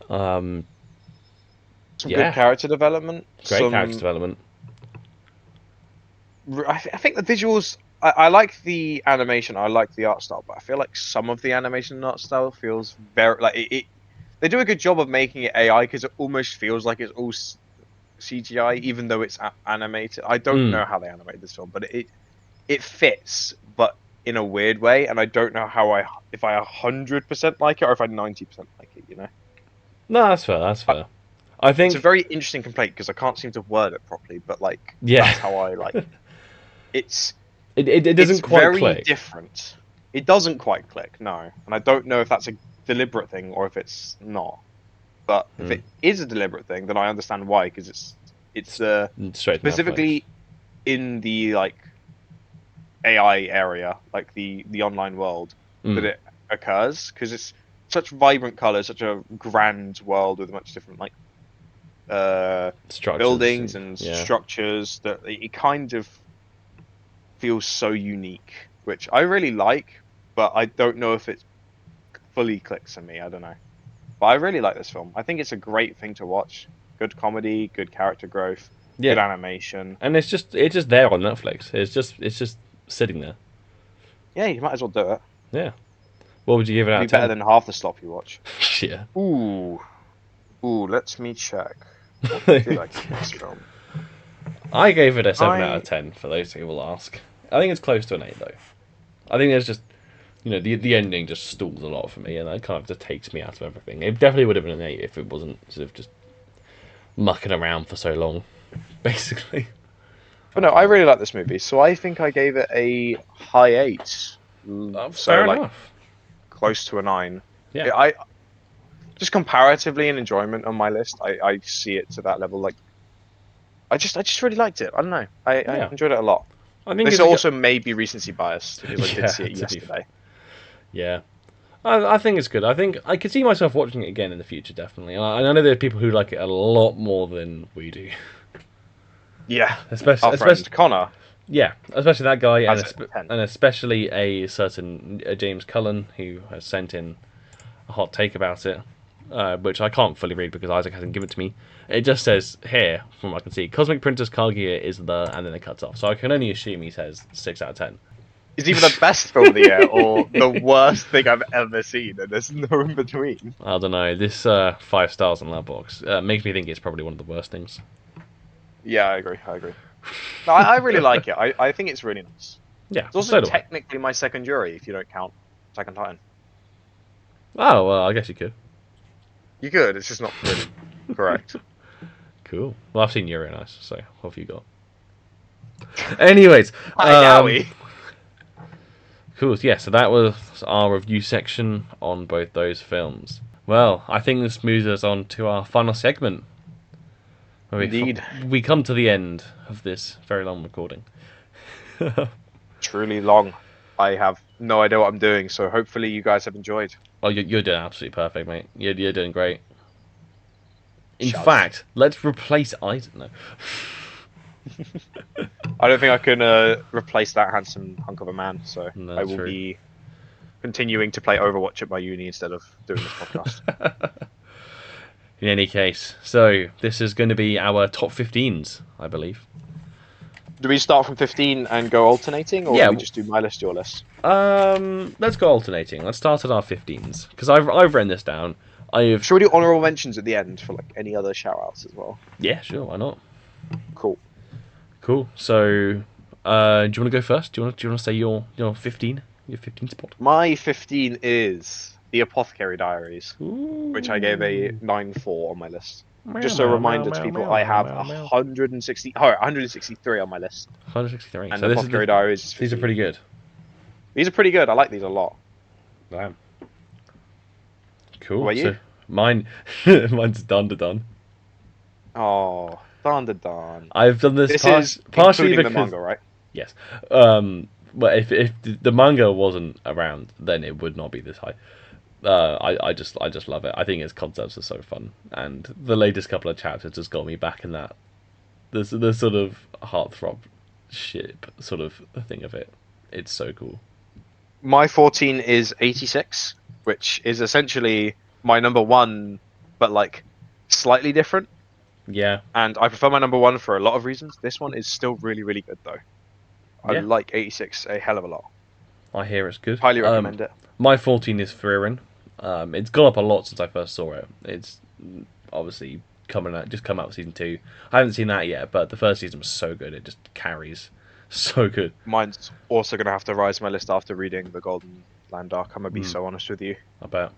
Some Yeah. good character development. Great some character development. I think the visuals. I like the animation. I like the art style, but I feel like some of the animation and art style feels very like it. They do a good job of making it AI because it almost feels like it's all CGI, even though it's animated. I don't Mm. know how they animate this film, but it fits, but in a weird way. And I don't know how if I 100% like it or if I 90% like it. You know, No, that's fair. That's fair. I it's a think. very interesting complaint because I can't seem to word it properly. But like Yeah. that's how I like. It's It it's doesn't quite very click. different. It doesn't quite click, no. And I don't know if that's a deliberate thing or if it's not. But if Mm. it is a deliberate thing, then I understand why, because it's Straight to Netflix. specifically in the like AI area, like the online world, that Mm. it occurs, because it's such vibrant colors, such a grand world with much different like uh Structures. buildings and Yeah. structures that it kind of feels so unique, which I really like, but I don't know if it fully clicks for me. I don't know. But I really like this film. I think it's a great thing to watch. Good comedy, good character growth, good Yeah. animation. And it's just there on Netflix. It's just sitting there. Yeah, you might as well do it. Yeah. What would you give it It'd out be of better 10? than half the slop you watch. Yeah. Ooh, let me check. What did I give this film? I gave it a 7 out of I 10 for those who will ask. I think it's close to an 8 though. I think there's just the ending just stalls a lot for me, and that kind of just takes me out of everything. It definitely would have been an 8 if it wasn't sort of just mucking around for so long, basically. But no, I really like this movie, so I think I gave it a high 8. So Fair like enough. close to a 9. Yeah. I just comparatively in enjoyment on my list, I see it to that level. Like I just really liked it. I don't know. I Yeah. enjoyed it a lot. I think This it's a good. also may be recency bias because I did Yeah. see it To be. yesterday. Yeah. I think it's good. I think I could see myself watching it again in the future, definitely. I know there are people who like it a lot more than we do, Yeah, especially, our especially friend Connor yeah, especially that guy, has it 10. and especially a certain James Cullen who has sent in a hot take about it, which I can't fully read because Isaac hasn't given it to me. It just says here, from what I can see, Cosmic Princess Kaguya is the, and then it cuts off. So I can only assume he says 6 out of 10. It's either the best film of the year or the worst thing I've ever seen, and there's no in between. I don't know. This 5 stars on that box makes me think it's probably one of the worst things. Yeah, I agree. I agree. No, I really like it. I think it's really nice. Yeah, It's also so do I. technically my second jury if you don't count Attack on Titan. Oh, well, I guess you could. You could. It's just not really correct. Cool. Well, I've seen Yuri on Ice, so what have you got? Anyways, Hi, Yowie. cool. Yeah, so that was our review section on both those films. Well, I think this moves us on to our final segment. Where Indeed. we come to the end of this very long recording. Truly long. I have no idea what I'm doing, so hopefully you guys have enjoyed. Oh, you're doing absolutely perfect, mate. You're doing great. In Shaz. fact, let's replace Isaac. No. I don't think I can replace that handsome hunk of a man, so No, I that's will true. be continuing to play Overwatch at my uni instead of doing this podcast. In any case, so this is going to be our top 15s, I believe. Do we start from 15 and go alternating, or Yeah. do we just do my list, your list? Let's go alternating. Let's start at our 15s because I've written this down. I've Should we do honorable mentions at the end for like any other shout outs as well? Yeah, sure, why not? Cool. Cool. So, do you want to go first? Do you want to say your 15 spot? My 15 is The Apothecary Diaries, Ooh. which I gave a 9.4 on my list. Just a reminder to people, I have 163 on my list. 163. And So this Apothecary Diaries is 15. these are pretty good. These are pretty good. I like these a lot. Damn. Cool. What about you? So mine's done. Oh, Dawn. I've done this, This is partially including because the manga, right? yes. But if the manga wasn't around, then it would not be this high. I just love it. I think its concepts are so fun, and the latest couple of chapters just got me back in that the sort of heartthrob ship sort of thing of it. It's so cool. My 14 is 86, which is essentially my number one, but like slightly different. Yeah. And I prefer my number one for a lot of reasons. This one is still really, really good though. I Yeah. like 86 a hell of a lot. I hear it's good. Highly recommend it. My 14 is Frieren. It's gone up a lot since I first saw it. It's obviously just come out with season 2. I haven't seen that yet, but the first season was so good. It just carries. So good. Mine's also going to have to rise my list after reading the Golden Land arc. I'm going to be so honest with you. I bet.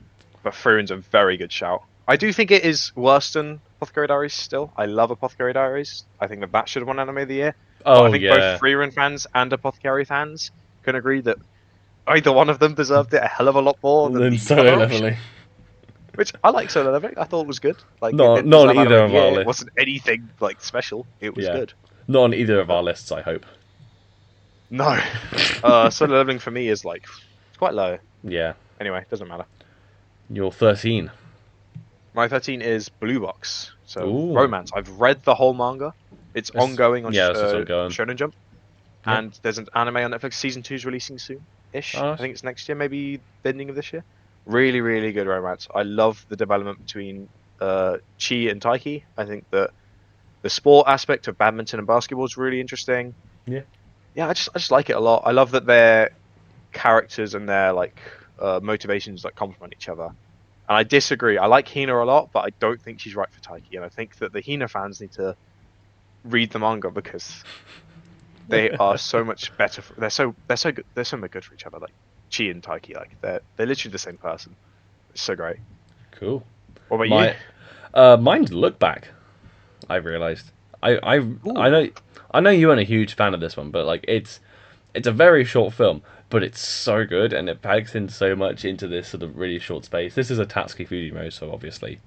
But Frieren's a very good shout. I do think it is worse than Apothecary Diaries still. I love Apothecary Diaries. I think that should have won Anime of the Year. But I think both Frieren fans and Apothecary fans can agree that either one of them deserved it a hell of a lot more than the Solo other Leveling. option. Which I like Solo Leveling. I thought it was good. Like Not it on either of our It lists. wasn't anything like special. It was good. Not on either of our lists, I hope. No. Solo Leveling for me is like quite low. Yeah. Anyway, doesn't matter. You're 13. My 13 is Blue Box. So Ooh. romance. I've read the whole manga. It's ongoing on it's ongoing. Shonen Jump. Yeah. And there's an anime on Netflix. Season 2 is releasing soon-ish. Oh, nice. I think it's next year, maybe the ending of this year. Really, really good romance. I love the development between Chi and Taiki. I think that the sport aspect of badminton and basketball is really interesting. Yeah. Yeah, I just like it a lot. I love that their characters and their like motivations like complement each other. And I disagree. I like Hina a lot, but I don't think she's right for Taiki. And I think that the Hina fans need to read the manga because they are so much better. They're so good. They're so much good for each other. Like Chi and Taiki, like they're literally the same person. It's so great. Cool. What about you? Mine's Look Back. I've realised. I know you weren't a huge fan of this one, but like it's a very short film, but it's so good and it packs in so much into this sort of really short space. This is a Tatsuki Fujimoto, so obviously,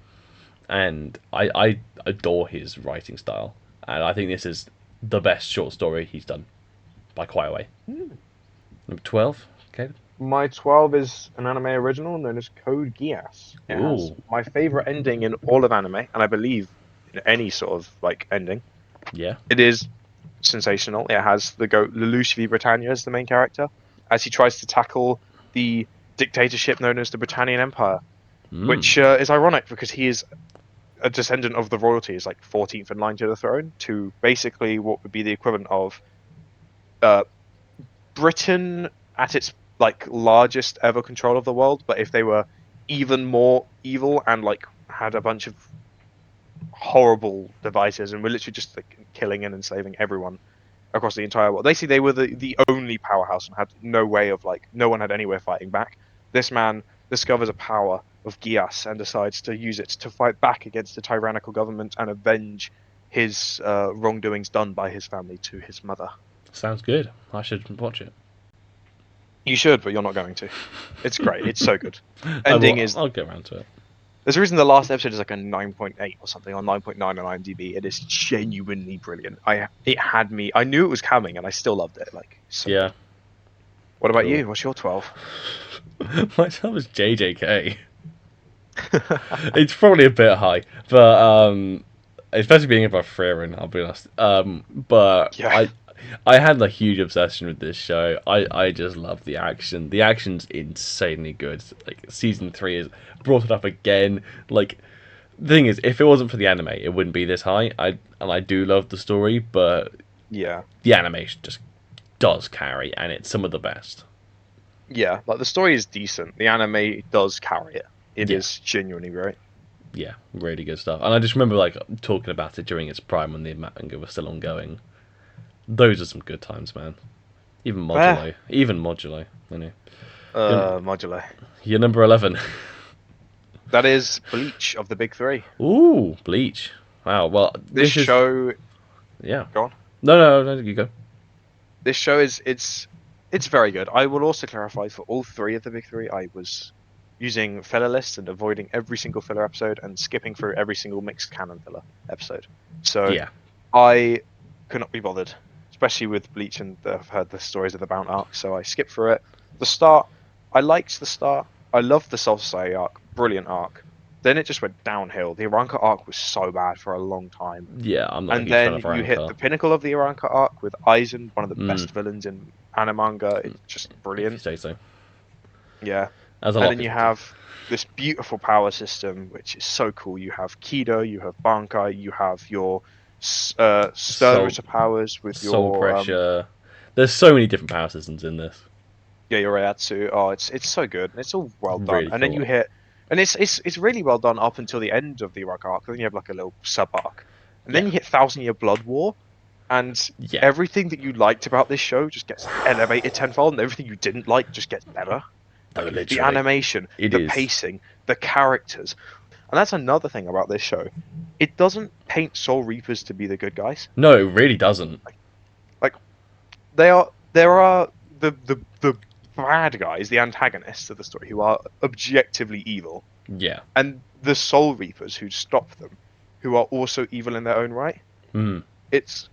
and I adore his writing style, and I think this is the best short story he's done by quite a way. Number 12, Caleb. My 12 is an anime original known as Code Geass. It has Ooh. my favorite ending in all of anime, and I believe in any sort of like ending. Yeah. It is sensational. It has the goat Lelouch V. Britannia as the main character, as he tries to tackle the dictatorship known as the Britannian Empire, which is ironic because he is a descendant of the royalty, is like 14th in line to the throne, to basically what would be the equivalent of Britain at its like largest ever control of the world, but if they were even more evil and like had a bunch of horrible devices and were literally just like killing and enslaving everyone across the entire world. Basically, they were the only powerhouse and had no way of like no one had anywhere fighting back. This man discovers a power of Gias and decides to use it to fight back against the tyrannical government and avenge his wrongdoings done by his family to his mother. Sounds good. I should watch it. You should, but you're not going to. It's great. It's so good. Ending is. I'll get around to it. There's a reason the last episode is like a 9.8 or something, or 9.9 on IMDb. It is genuinely brilliant. It had me. I knew it was coming, and I still loved it. Like, so Yeah. good. What about Cool. you? What's your 12? My 12 is JJK. It's probably a bit high, but especially being above Frieren, I'll be honest. But Yeah. I had a huge obsession with this show. I just love the action. The action's insanely good. Like season 3 has brought it up again. Like the thing is, if it wasn't for the anime, it wouldn't be this high. I do love the story, but Yeah. the animation just does carry, and it's some of the best. Yeah, like the story is decent. The anime does carry it. It Yeah. is genuinely great. Yeah, really good stuff. And I just remember like talking about it during its prime when the manga was still ongoing. Those are some good times, man. Even Modulo. I know. Modulo. You're number 11. That is Bleach of the big three. Ooh, Bleach. Wow, well, This is... show. Yeah. Go on. No, you go. This show is it's very good. I will also clarify for all three of the big three, I was using filler lists and avoiding every single filler episode and skipping through every single mixed canon filler episode. So Yeah. I could not be bothered, especially with Bleach, and I've heard the stories of the Bound arc, so I skipped through it. The start, I liked the start. I loved the Soul Society arc, brilliant arc. Then it just went downhill. The Aranka arc was so bad for a long time. Yeah, I'm not a And huge fan then of you Aranka. hit the pinnacle of the Aranka arc with Aizen, one of the best villains in anime manga. It's just If you brilliant. say so. Yeah. As a And lot then of you people have this beautiful power system, which is so cool. You have Kido, you have Bankai, you have your Stern Soul- Ritter powers with do. Soul your Pressure. There's so many different power systems in this. Yeah, you're right, Atsu. Oh, it's so good. It's all well done. Really And then cool. you hit, and it's really well done up until the end of the Iraq arc. Then you have like a little sub arc, and then Yeah. you hit Thousand Year Blood War, and Yeah. everything that you liked about this show just gets elevated tenfold, and everything you didn't like just gets better. No, Like the literally. animation, It the is. pacing, the characters, and that's another thing about this show. It doesn't paint Soul Reapers to be the good guys. No, it really doesn't. Like there are the bad guys, the antagonists of the story, who are objectively evil, Yeah. and the Soul Reapers who stop them, who are also evil in their own right. Mm. It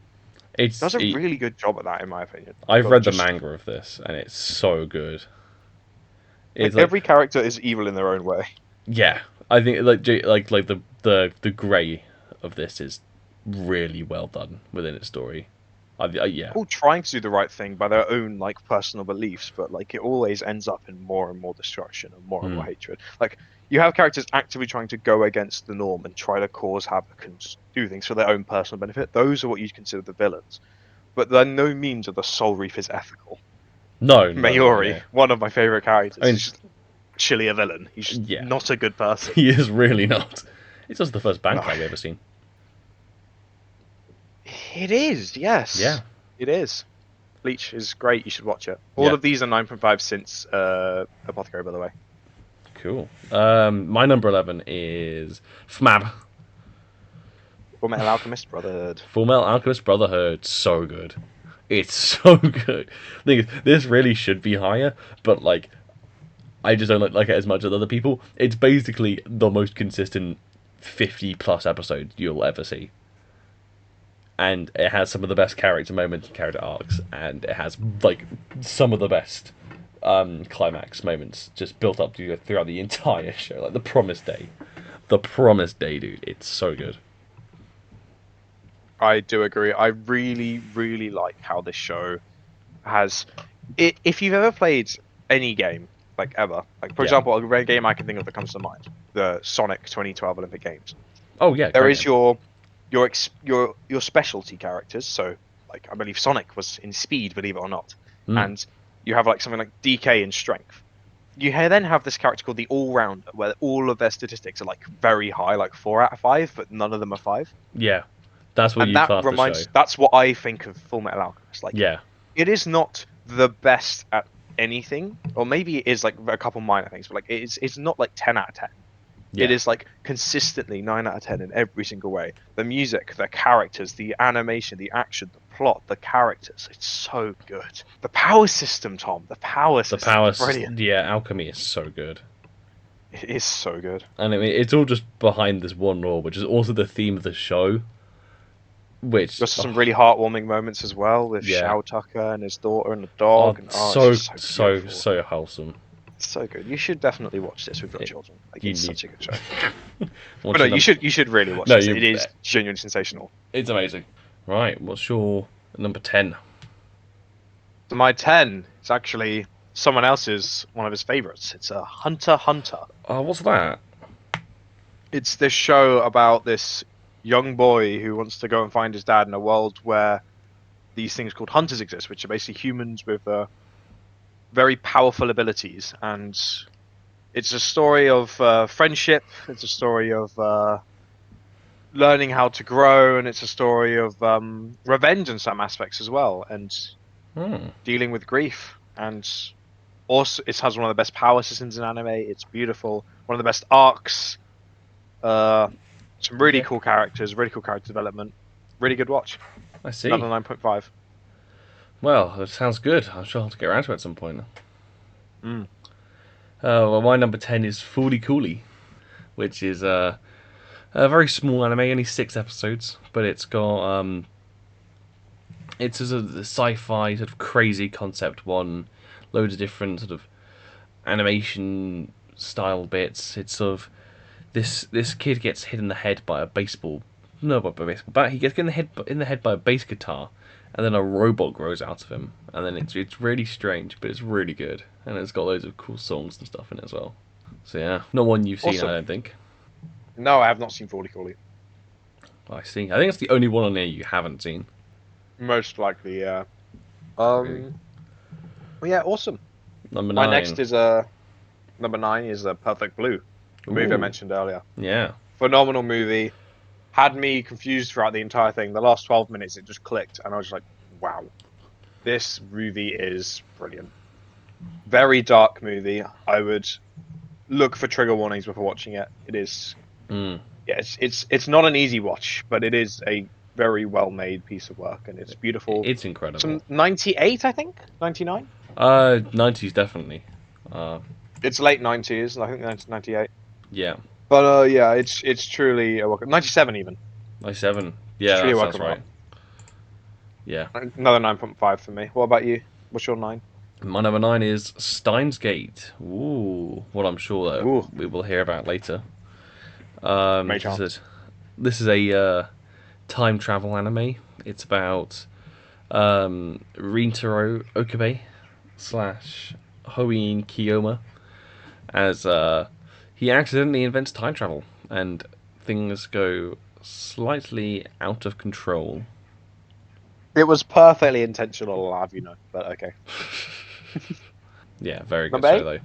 It's. does a really good job at that, in my opinion. I've Of read the just- manga of this, and it's so good. like, It's like, every character is evil in their own way. yeah, I think like the grey of this is really well done within its story. Yeah, All trying to do the right thing by their own like personal beliefs, but like it always ends up in more and more destruction and more hatred. Like you have characters actively trying to go against the norm and try to cause havoc and do things for their own personal benefit. Those are what you consider the villains, but by no means are the Soul Reapers ethical. no, Mayori, no. one of my favorite characters, I mean- is just chilly a villain. He's just Yeah. not a good person. He is really not. It's just the first bank No. I've ever seen. It is, yes. Yeah. It is. Bleach is great. You should watch it. All Yeah. of these are 9.5 since Apothecary, by the way. Cool. My number 11 is FMAB. Full Metal Alchemist Brotherhood. Fullmetal Alchemist Brotherhood. So good. It's so good. The thing is, this really should be higher, but like, I just don't like it as much as other people. It's basically the most consistent 50 plus episodes you'll ever see. And it has some of the best character moments and character arcs, and it has like some of the best climax moments just built up throughout the entire show. Like the Promised Day. The Promised Day, dude. It's so good. I do agree. I really, really like how this show has. If you've ever played any game, like ever, like for Yeah. example, a game I can think of that comes to mind, the Sonic 2012 Olympic Games. Oh yeah. There great is game. your specialty characters. So, like I believe Sonic was in speed, believe it or not, and you have like something like DK in strength. You then have this character called the All-Rounder, where all of their statistics are like very high, like 4 out of 5, but none of them are 5. Yeah. That's what And you that class reminds. the show. That's what I think of Full Metal Alchemist. Like, Yeah. it is not the best at anything, or maybe it is like a couple minor things, but like it's not like 10 out of 10. Yeah. It is like consistently 9 out of 10 in every single way. The music, the characters, the animation, the action, the plot, the characters. It's so good. The power system, Tom. The power The system. power is brilliant. Yeah, alchemy is so good. It is so good. And I mean, it's all just behind this one law, which is also the theme of the show. Which There's some really heartwarming moments as well with Yeah. Shao Tucker and his daughter and the dog. And, so it's just so beautiful. so wholesome. It's so good. You should definitely watch this with your It- children. Like, you it's need- such a good show. Watch But no, it on- you should really watch No, this. you It is bet. genuinely sensational. It's amazing. Right, what's your number 10? So my 10 is actually someone else's, one of his favorites. It's a Hunter x Hunter. Oh, what's that? It's this show about this young boy who wants to go and find his dad in a world where these things called hunters exist, which are basically humans with very powerful abilities. And it's a story of friendship. It's a story of learning how to grow, and it's a story of revenge in some aspects as well, and dealing with grief. And also, it has one of the best power systems in anime. It's beautiful. One of the best arcs. Some really cool characters, really cool character development. Really good watch. I see. Another 9.5. Well, it sounds good. I'm sure I'll have to get around to it at some point. Mm. Well, my number 10 is Fooly Cooly, which is a very small anime, only 6 episodes, but it's got it's a sci-fi sort of crazy concept one, loads of different sort of animation style bits. It's sort of this kid gets hit in the head by a baseball, no, by a baseball bat. He gets hit in the head by a bass guitar, and then a robot grows out of him, and then it's really strange, but it's really good, and it's got loads of cool songs and stuff in it as well. So yeah, not one you've seen, Awesome. I don't think. No, I have not seen Fooly Cooly. I see. I think it's the only one on there you haven't seen. Most likely, yeah. Well, yeah, awesome. Number My 9. next is number 9 is Perfect Blue, the movie I Ooh. mentioned earlier. Yeah. Phenomenal movie. Had me confused throughout the entire thing. The last 12 minutes, it just clicked, and I was just like, wow, this movie is brilliant. Very dark movie. I would look for trigger warnings before watching it. It is, Mm. yeah, it's not an easy watch, but it is a very well made piece of work, and it's beautiful. It's incredible. Some 98, I think, 99. 90s definitely. It's late 90s, and I think 1998. Yeah. But yeah, it's truly a work. 97 even. 97. It's Yeah, truly that a work sounds of right. art. Yeah. Another 9.5 for me. What about you? What's your 9? My number 9 is Steins Gate. Ooh, what I'm sure that Ooh. we will hear about later. May chance. This is a time travel anime. It's about Rintaro Okabe slash Hoin Kiyoma as he accidentally invents time travel and things go slightly out of control. It was perfectly intentional, I'll have you know. But okay. Yeah, very good Number show 8, though.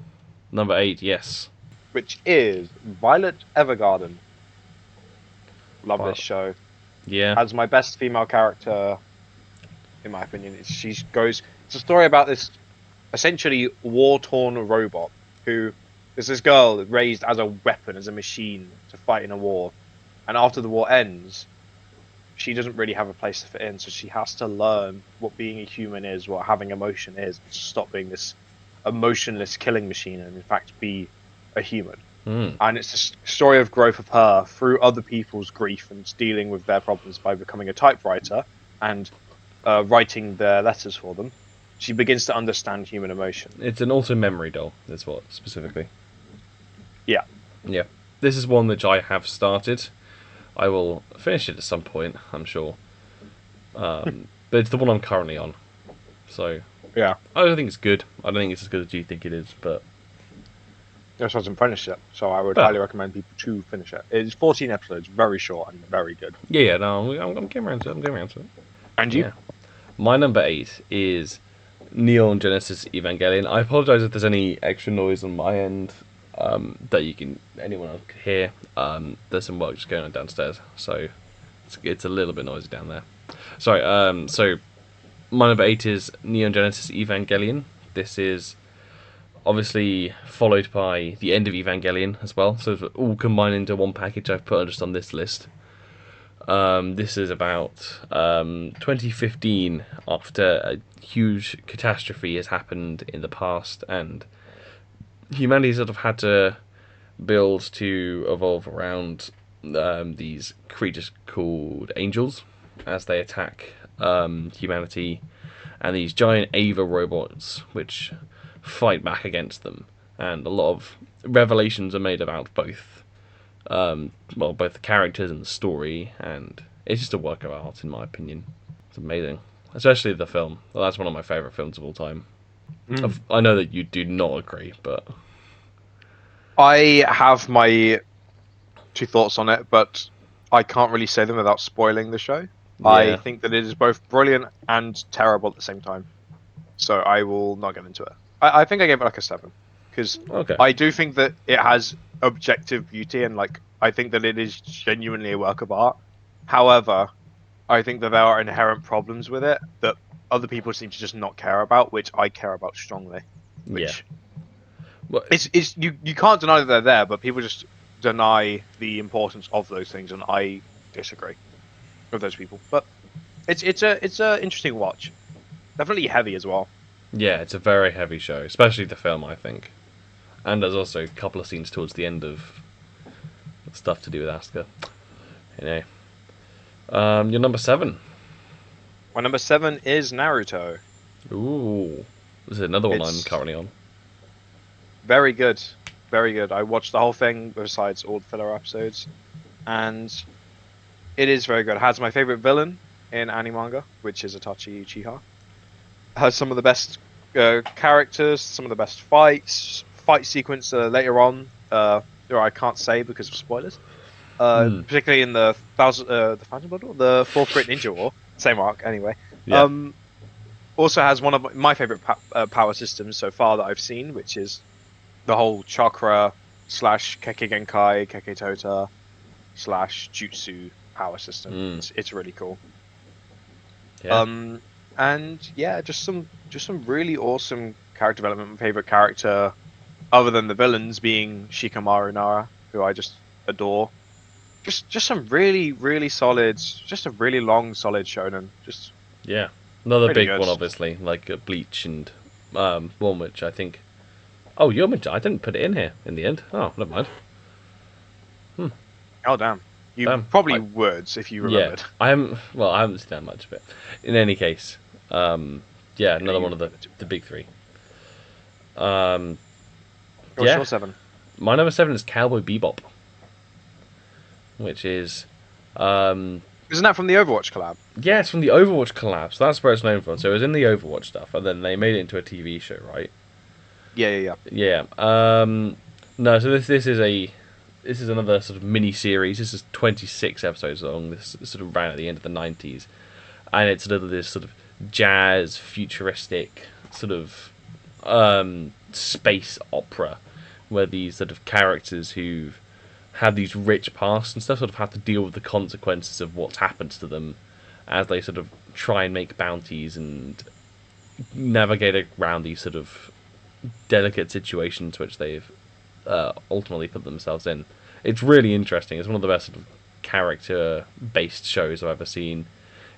Number 8, yes. which is Violet Evergarden. Love Well, this show. yeah. Has my best female character, in my opinion. It's a story about this essentially war-torn robot who is this girl raised as a weapon, as a machine to fight in a war. And after the war ends, she doesn't really have a place to fit in, so she has to learn what being a human is, what having emotion is, to stop being this emotionless killing machine and in fact be a human. Mm. And it's a story of growth of her through other people's grief and dealing with their problems by becoming a typewriter and writing their letters for them. She begins to understand human emotion. It's an auto memory doll, that's what specifically. Yeah. Yeah. This is one which I have started. I will finish it at some point, I'm sure. But it's the one I'm currently on. So Yeah. I don't think it's good. I don't think it's as good as you think it is, but This hasn't finished yet, so I would Well. highly recommend people to finish it. It's 14 episodes, very short and very good. yeah, no, I'm getting around to it. And you? Yeah. My number 8 is Neon Genesis Evangelion. I apologise if there's any extra noise on my end that anyone else could hear. There's some work just going on downstairs, so it's a little bit noisy down there. Sorry. So my number 8 is Neon Genesis Evangelion. This is obviously followed by the end of Evangelion as well, so it's all combined into one package I've put just on this list. This is about 2015, after a huge catastrophe has happened in the past, and humanity sort of had to build to evolve around these creatures called angels as they attack humanity, and these giant Ava robots which fight back against them. And a lot of revelations are made about both both the characters and the story, and it's just a work of art in my opinion. It's amazing, especially the film. Well, that's one of my favourite films of all time. I know that you do not agree, but I have my 2 thoughts on it, but I can't really say them without spoiling the show. Yeah. I think that it is both brilliant and terrible at the same time. So I will not get into it. I think I gave it like a 7. Because okay. I do think that it has objective beauty and I think that it is genuinely a work of art. However, I think that there are inherent problems with it that other people seem to just not care about, which I care about strongly. Which Well, it's you can't deny that they're there, but people just deny the importance of those things, and I disagree with those people. But it's a interesting watch. Definitely heavy as well. yeah, it's a very heavy show, especially the film, I think. And there's also a couple of scenes towards the end of stuff to do with Asuka. Your number 7. My number 7 is Naruto. Ooh, this is another one I'm It's- currently on. Very good, very good. I watched the whole thing besides all the filler episodes, and it is very good. It has my favorite villain in anime manga, which is Itachi Uchiha. Has some of the best characters, some of the best fight sequence later on. Or I can't say because of spoilers. Particularly in the Phantom Battle, the Fourth Great Ninja War, same arc anyway. Yeah. also has one of my favorite power systems so far that I've seen, which is the whole chakra slash Kekkei Genkai, Kekkei Tota slash Jutsu power system. It's really cool. Yeah. And yeah, just some really awesome character development. My favorite character, other than the villains, being Shikamaru Nara, who I just adore. Just some really solid, just a really long solid shonen. Just Yeah. Another pretty big good. one, obviously, like Bleach and one which I think. Oh, you're meant to. I didn't put it in here in the end. Oh, never mind. Oh damn, you Damn. probably would if you Yeah, remembered. I haven't seen that much of it. In any case, yeah, another one of the big three. What's Yeah, your 7? my number 7 is Cowboy Bebop, which is Isn't that from the Overwatch collab? yeah, it's from the Overwatch collab, so that's where it's known from. So it was in the Overwatch stuff, and then they made it into a TV show, right? Yeah. Yeah. No, so this is another sort of mini series. This is 26 episodes long. This sort of ran at the end of the 90s, and it's sort of this sort of jazz futuristic sort of space opera where these sort of characters who've had these rich pasts and stuff sort of have to deal with the consequences of what's happened to them as they sort of try and make bounties and navigate around these sort of delicate situations which they've ultimately put themselves in. It's really interesting. It's one of the best sort of character-based shows I've ever seen.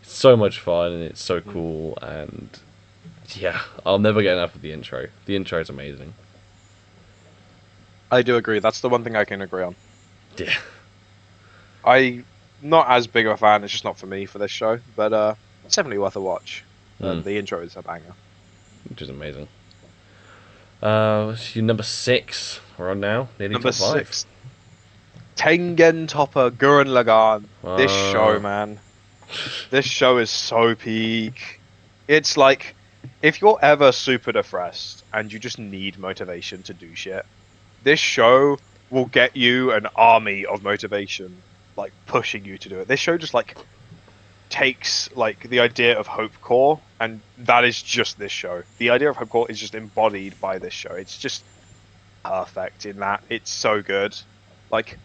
It's so much fun and it's so cool, and yeah, I'll never get enough of the intro. The intro is amazing. I do agree. That's the one thing I can agree on. Yeah, I'm not as big of a fan. It's just not for me for this show, but it's definitely worth a watch. The intro is a banger. which is amazing. What's your number 6? We're on now. Nearly Number top 5. 6, Tengen Topper Gurren Lagann. This show, man. This show is so peak. It's like, if you're ever super depressed and you just need motivation to do shit, this show will get you an army of motivation, like pushing you to do it. This show just like takes like the idea of Hope Core, and that is just this show. The idea of Hope Core is just embodied by this show. It's just perfect in that. It's so good. Like,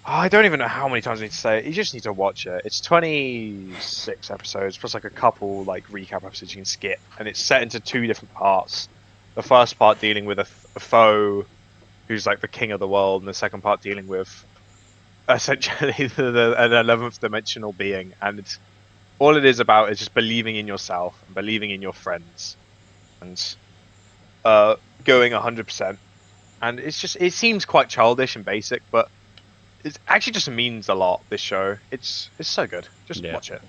I don't even know how many times I need to say it. You just need to watch it. It's 26 episodes plus like a couple like recap episodes you can skip, and it's set into 2 different parts. The first part dealing with a foe who's like the king of the world, and the second part dealing with essentially an 11th dimensional being, and all it is about is just believing in yourself and believing in your friends and going 100%. And it's just, it seems quite childish and basic, but it actually just means a lot. This show, it's so good. Just watch it.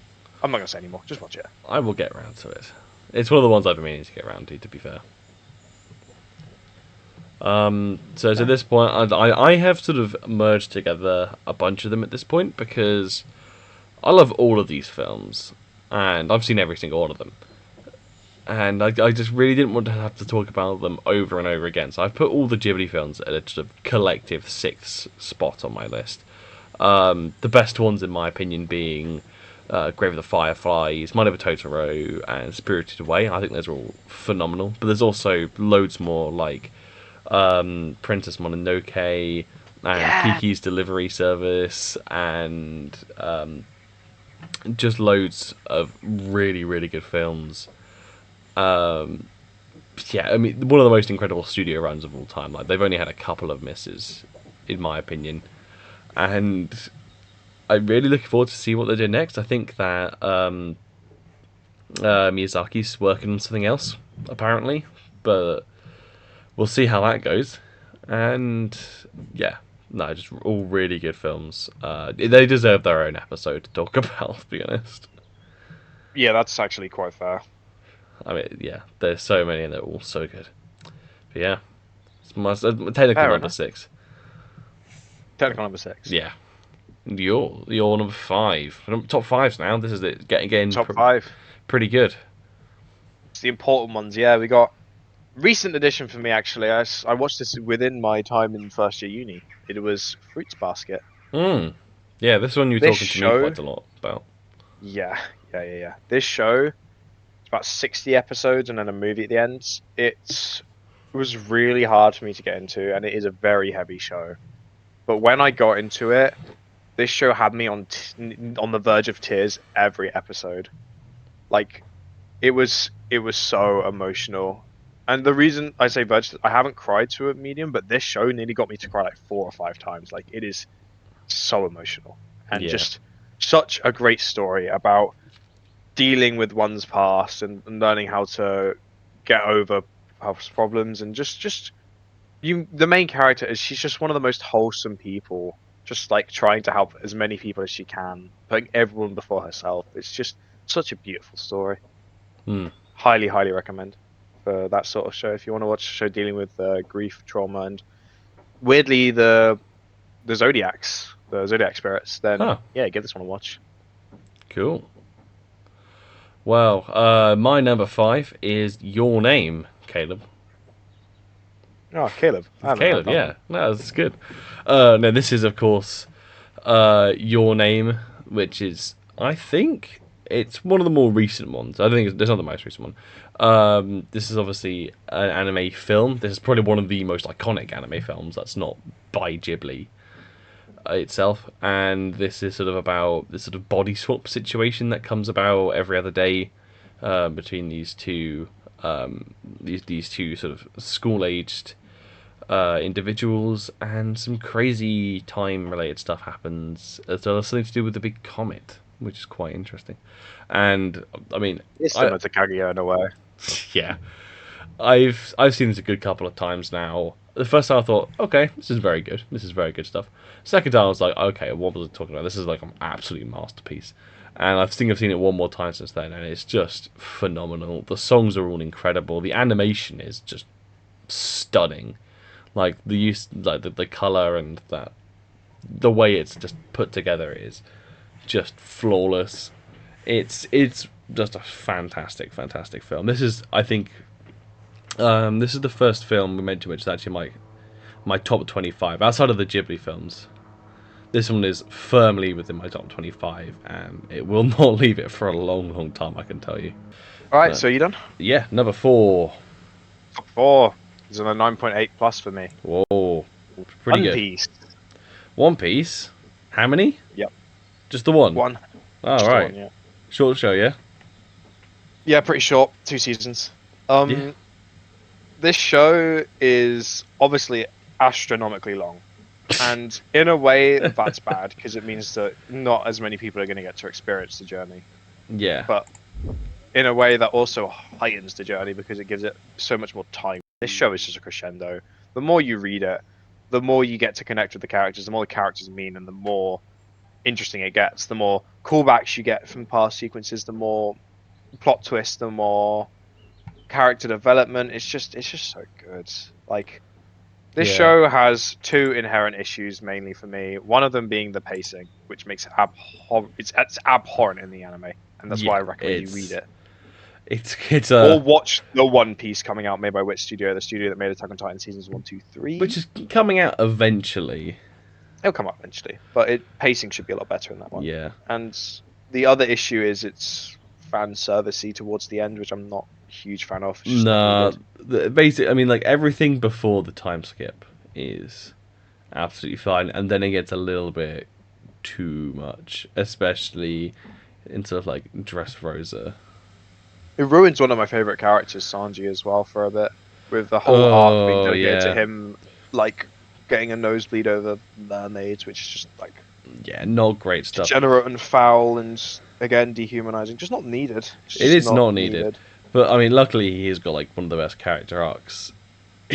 I'm not gonna say anymore. Just watch it. I will get around to it. It's one of the ones I've been meaning to get around to be fair. So at this point, I have sort of merged together a bunch of them at this point because I love all of these films, and I've seen every single one of them. And I just really didn't want to have to talk about them over and over again. So I've put all the Ghibli films at a sort of collective 6th spot on my list. The best ones, in my opinion, being Grave of the Fireflies, Mind of a Totoro, and Spirited Away. I think those are all phenomenal. But there's also loads more like Princess Mononoke and Kiki's Delivery Service, and just loads of really, really good films. Yeah, I mean, one of the most incredible studio runs of all time. Like, they've only had a couple of misses, in my opinion, and I'm really looking forward to see what they do next. I think that Miyazaki's working on something else, apparently, but we'll see how that goes. And yeah, no, just all really good films. They deserve their own episode to talk about, to be honest. Yeah, that's actually quite fair. I mean, yeah, there's so many and they're all so good. But yeah, it's my technical Fair number enough. 6. Technical number 6. Yeah, you're number 5. Top 5s now. This is it. Getting Top 5. pretty good. It's the important ones. Yeah, we got recent edition for me actually. I watched this within my time in first year uni. It was Fruits Basket. Yeah, this one you're This talking to show- me quite a lot about. Yeah. This show is about 60 episodes and then a movie at the end. It was really hard for me to get into, and it is a very heavy show. But when I got into it, this show had me on the verge of tears every episode. Like, it was so emotional. And the reason I say verge, I haven't cried to a medium, but this show nearly got me to cry like 4 or 5 times. Like, it is so emotional and just such a great story about dealing with one's past and learning how to get over past problems, and just the main character is, she's just one of the most wholesome people, just like trying to help as many people as she can, putting everyone before herself. It's just such a beautiful story. Highly recommend for that sort of show if you want to watch a show dealing with grief, trauma, and weirdly the zodiac spirits. Then yeah, give this one a watch. Cool. Well, my number 5 is Your Name, Caleb. Oh, Caleb. Caleb, yeah. No, that's good. No, this is, of course, Your Name, which is, I think, it's one of the more recent ones. I think it's not the most recent one. This is obviously an anime film. This is probably one of the most iconic anime films that's not by Ghibli itself. And this is sort of about this sort of body swap situation that comes about every other day between these two sort of school-aged individuals, and some crazy time-related stuff happens. There's something to do with the big comet, which is quite interesting. And I mean, it's similar to Kaguya in a way. Yeah, I've seen this a good couple of times now. The first time I thought, okay, this is very good. This is very good stuff. Second time I was like, okay, what was I talking about? This is like an absolute masterpiece. And I think I've seen it one more time since then, and it's just phenomenal. The songs are all incredible. The animation is just stunning. Like the use, like the color and the way it's just put together is just flawless. It's just a fantastic film. This is, I think, this is the first film we mentioned which is actually my top 25 outside of the Ghibli films. This one is firmly within my top 25, and it will not leave it for a long time, I can tell you. All right, so you done? Yeah, number 4. Top 4 is on a 9.8 plus for me. Whoa, pretty good. One Piece. One Piece. How many? Yep. Just the one. One. Oh, Just right. one, yeah. Short show, yeah. Yeah, pretty short. 2 seasons. Yeah. This show is obviously astronomically long. And in a way, that's bad, because it means that not as many people are going to get to experience the journey. Yeah. But in a way, that also heightens the journey, because it gives it so much more time. This show is just a crescendo. The more you read it, the more you get to connect with the characters, the more the characters mean, and the more interesting it gets. The more callbacks you get from past sequences, the more plot twists, the more character development. It's just so good. Like, this show has 2 inherent issues mainly for me. One of them being the pacing, which makes it it's abhorrent in the anime, and that's why I recommend you read it. It's or watch the One Piece coming out, made by which studio? The studio that made Attack on Titan seasons 1, 2, 3. which is coming out eventually. It'll come out eventually, but pacing should be a lot better in that one. Yeah. And the other issue is it's fan servicey towards the end, which I'm not a huge fan of. Nah, basically, I mean, like, everything before the time skip is absolutely fine, and then it gets a little bit too much, especially in sort of like Dressrosa. It ruins one of my favorite characters, Sanji, as well, for a bit, with the whole arc being dedicated to him, like, getting a nosebleed over mermaids, which is just like, yeah, not great stuff. Degenerate and foul, and again dehumanizing. Just not needed. It is not needed. But I mean, luckily he's got like one of the best character arcs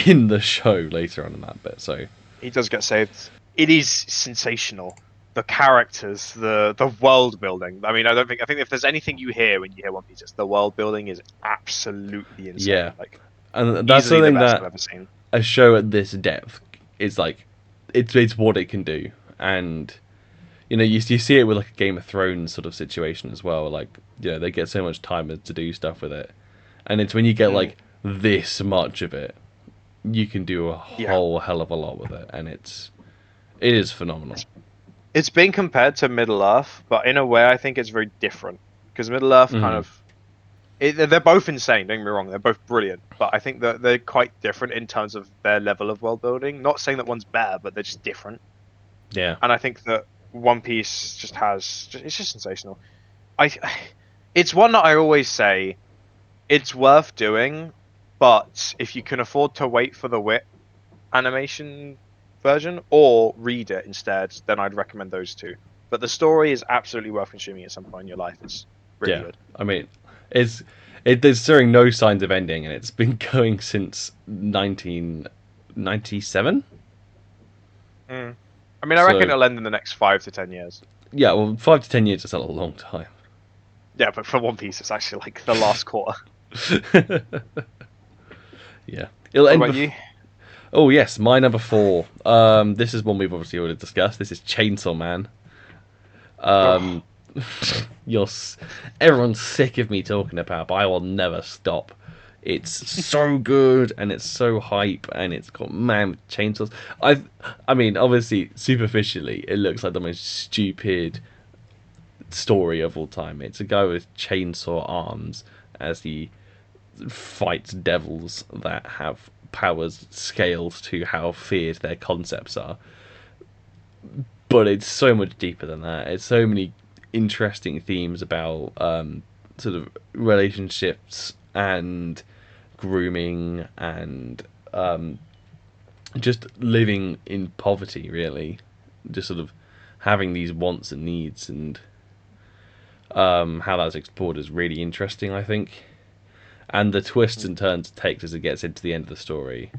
in the show later on in that bit. So he does get saved. It is sensational. The characters, the world building. I mean, I think if there's anything you hear when you hear One Piece, it's the world building is absolutely insane. Yeah, like, and that's something that I've ever seen. A show at this depth is like, it's what it can do, and you know, you see it with like a Game of Thrones sort of situation as well. Like, yeah, they get so much time to do stuff with it, and it's when you get like this much of it, you can do a whole hell of a lot with it, and it is phenomenal. It's been compared to Middle Earth, but in a way, I think it's very different, because Middle Earth kind of they're both insane. Don't get me wrong; they're both brilliant. But I think that they're quite different in terms of their level of world building. Not saying that one's better, but they're just different. Yeah. And I think that One Piece just has it's just sensational. I it's one that I always say it's worth doing, but if you can afford to wait for the Wit animation version or read it instead, then I'd recommend those two. But the story is absolutely worth consuming at some point in your life. It's really good. I mean, there's showing no signs of ending, and it's been going since 1997. I mean, I reckon it'll end in the next 5 to 10 years. Yeah, well, 5 to 10 years is a long time. Yeah, but for One Piece, it's actually like the last quarter. Yeah, it'll end. What about you? Oh yes, my number 4. This is one we've obviously already discussed. This is Chainsaw Man. Everyone's sick of me talking about it, but I will never stop. It's so good, and it's so hype, and it's got man with chainsaws. I mean, obviously, superficially, it looks like the most stupid story of all time. It's a guy with chainsaw arms as he fights devils that have powers scaled to how feared their concepts are. But it's so much deeper than that. It's so many interesting themes about sort of relationships and grooming and just living in poverty, really. Just sort of having these wants and needs, and how that's explored is really interesting, I think. And the twists and turns it takes as it gets into the end of the story,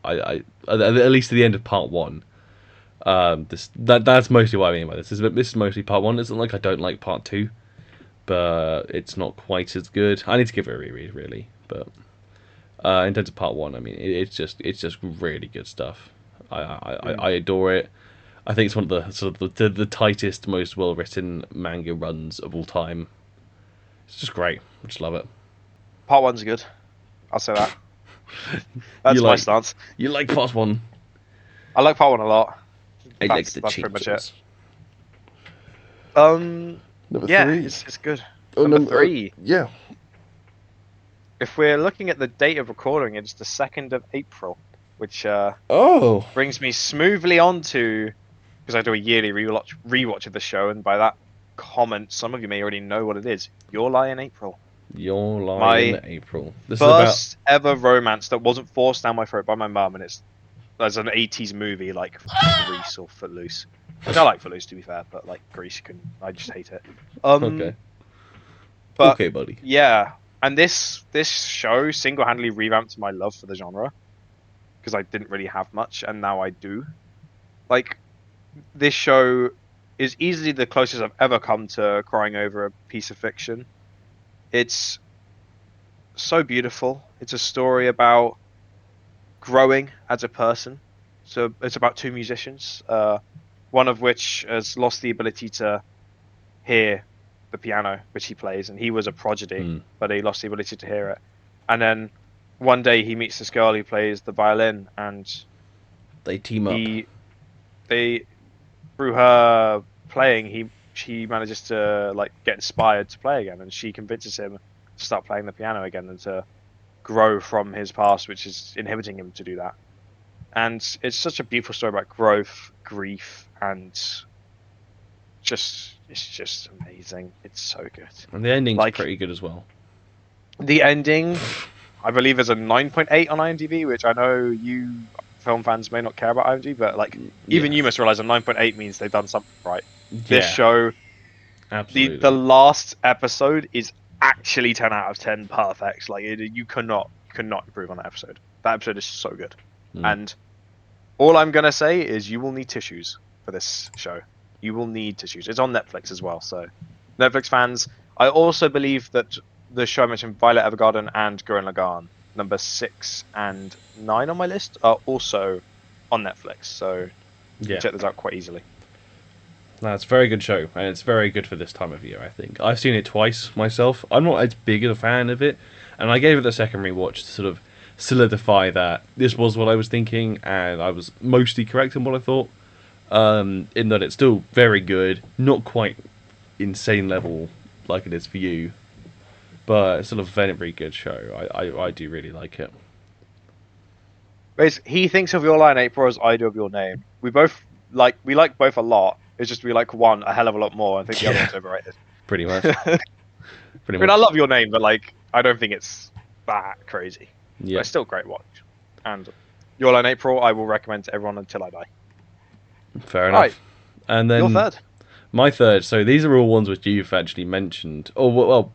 I at least to the end of part 1. That's mostly what I mean by this. This is mostly part 1. It's not like I don't like part 2, but it's not quite as good. I need to give it a reread, really. But in terms of part 1, I mean, it's just really good stuff. I adore it. I think it's one of the sort of the tightest, most well written manga runs of all time. It's just great. I just love it. Part 1's good. I'll say that. That's my stance. You like part 1? I like part 1 a lot. I like the that's pretty much it. Number 3. It's good. Oh, number 3. Yeah. If we're looking at the date of recording, it's the 2nd of April, which brings me smoothly on to, because I do a yearly rewatch of the show, and by that comment, some of you may already know what it is. Your Lie in April. Your Lie in April. This first ever romance that wasn't forced down my throat by my mum, and it's as an 80s movie like Grease or Footloose. Which I like Footloose, to be fair, but like Grease, I just hate it. Okay. But, okay, buddy. Yeah, and this show single-handedly revamped my love for the genre, because I didn't really have much, and now I do. Like, this show is easily the closest I've ever come to crying over a piece of fiction. It's so beautiful. It's a story about growing as a person. So it's about 2 musicians, one of which has lost the ability to hear the piano, which he plays, and he was a prodigy, but he lost the ability to hear it. And then one day he meets this girl who plays the violin, and they team up. Through her playing, she manages to like get inspired to play again, and she convinces him to start playing the piano again and to grow from his past, which is inhibiting him to do that. And it's such a beautiful story about growth, grief, and it's just amazing. It's so good. And the ending's pretty good as well. The ending, I believe, is a 9.8 on IMDb, which I know you film fans may not care about IMDb, but like even you must realize a 9.8 means they've done something right. This show, absolutely, the last episode is actually 10 out of 10 perfect. Like you cannot improve on that episode. That episode is so good. And all I'm gonna say is you will need tissues for this show. You will need tissues. It's on Netflix as well, so Netflix fans. I also believe that the show I mentioned, Violet Evergarden and Gurren Lagann, number 6 and 9 on my list, are also on Netflix, so you can check those out quite easily. No, it's a very good show, and it's very good for this time of year, I think. I've seen it twice myself. I'm not as big a fan of it, and I gave it a second rewatch to sort of solidify that this was what I was thinking, and I was mostly correct in what I thought, in that it's still very good, not quite insane level like it is for you, but it's sort of a very, very good show. I do really like it. He thinks of Your Lie in April as I do of Your Name. We like both a lot. It's just we like one a hell of a lot more. I think the other one's overrated. Pretty much. I Pretty mean, much. I love Your Name, but like, I don't think it's that crazy. Yeah. But it's still a great watch. And Your Lie in April, I will recommend to everyone until I die. Fair enough. Right. And then Your third. my third. So these are all ones which you've actually mentioned. Oh well,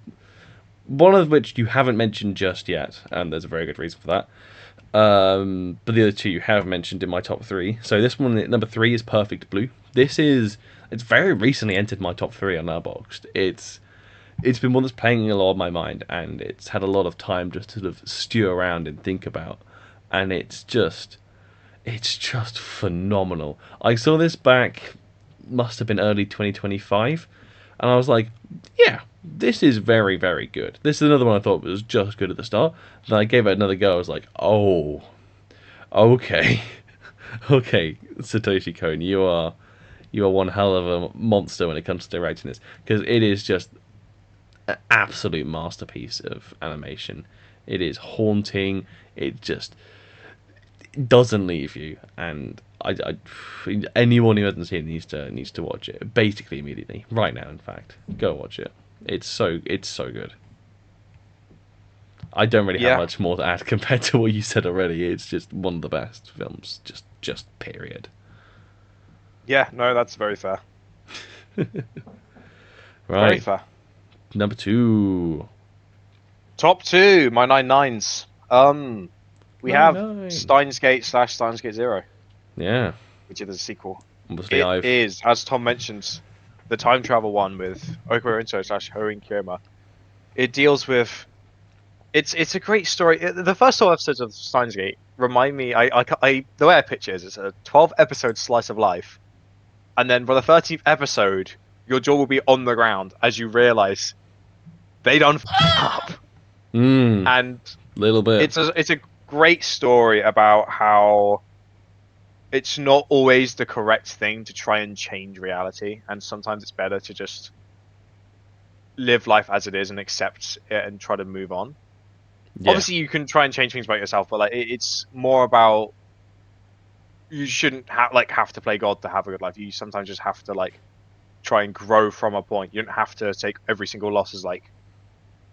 one of which you haven't mentioned just yet, and there's a very good reason for that. But the other two you have mentioned in my top three. So this one, number 3, is Perfect Blue. It's very recently entered my top 3 on Letterboxd. It's been one that's playing a lot of my mind, and it's had a lot of time just to sort of stew around and think about, and it's just phenomenal. I saw this back, must have been early 2025, and I was like, yeah, this is very, very good. This is another one I thought was just good at the start. Then I gave it another go. I was like, oh, okay, okay, Satoshi Kon, you are one hell of a monster when it comes to directing this, because it is just an absolute masterpiece of animation. It is haunting. It just doesn't leave you, and anyone who hasn't seen it needs to watch it basically immediately, right now. In fact, go watch it. It's so good. I don't really have much more to add compared to what you said already. It's just one of the best films, just period. Yeah, no, that's very fair. Right. Very fair. Number 2. Top 2, my 9/9s. We have 9/9. Steins Gate / Steins Gate Zero. Yeah. Which is the sequel. Obviously, It is, as Tom mentions, the time travel one with Okubo Rinto / Hoen Kyoma. It deals with... It's a great story. The first 12 episodes of Steins Gate remind me... the way I picture it is it's a 12-episode slice of life. And then for the 13th episode, your jaw will be on the ground as you realise they done up. And little bit. It's a great story about how it's not always the correct thing to try and change reality, and sometimes it's better to just live life as it is and accept it and try to move on. Yeah. Obviously, you can try and change things about yourself, but like it's more about you shouldn't have to play God to have a good life. You sometimes just have to like try and grow from a point. You don't have to take every single loss as like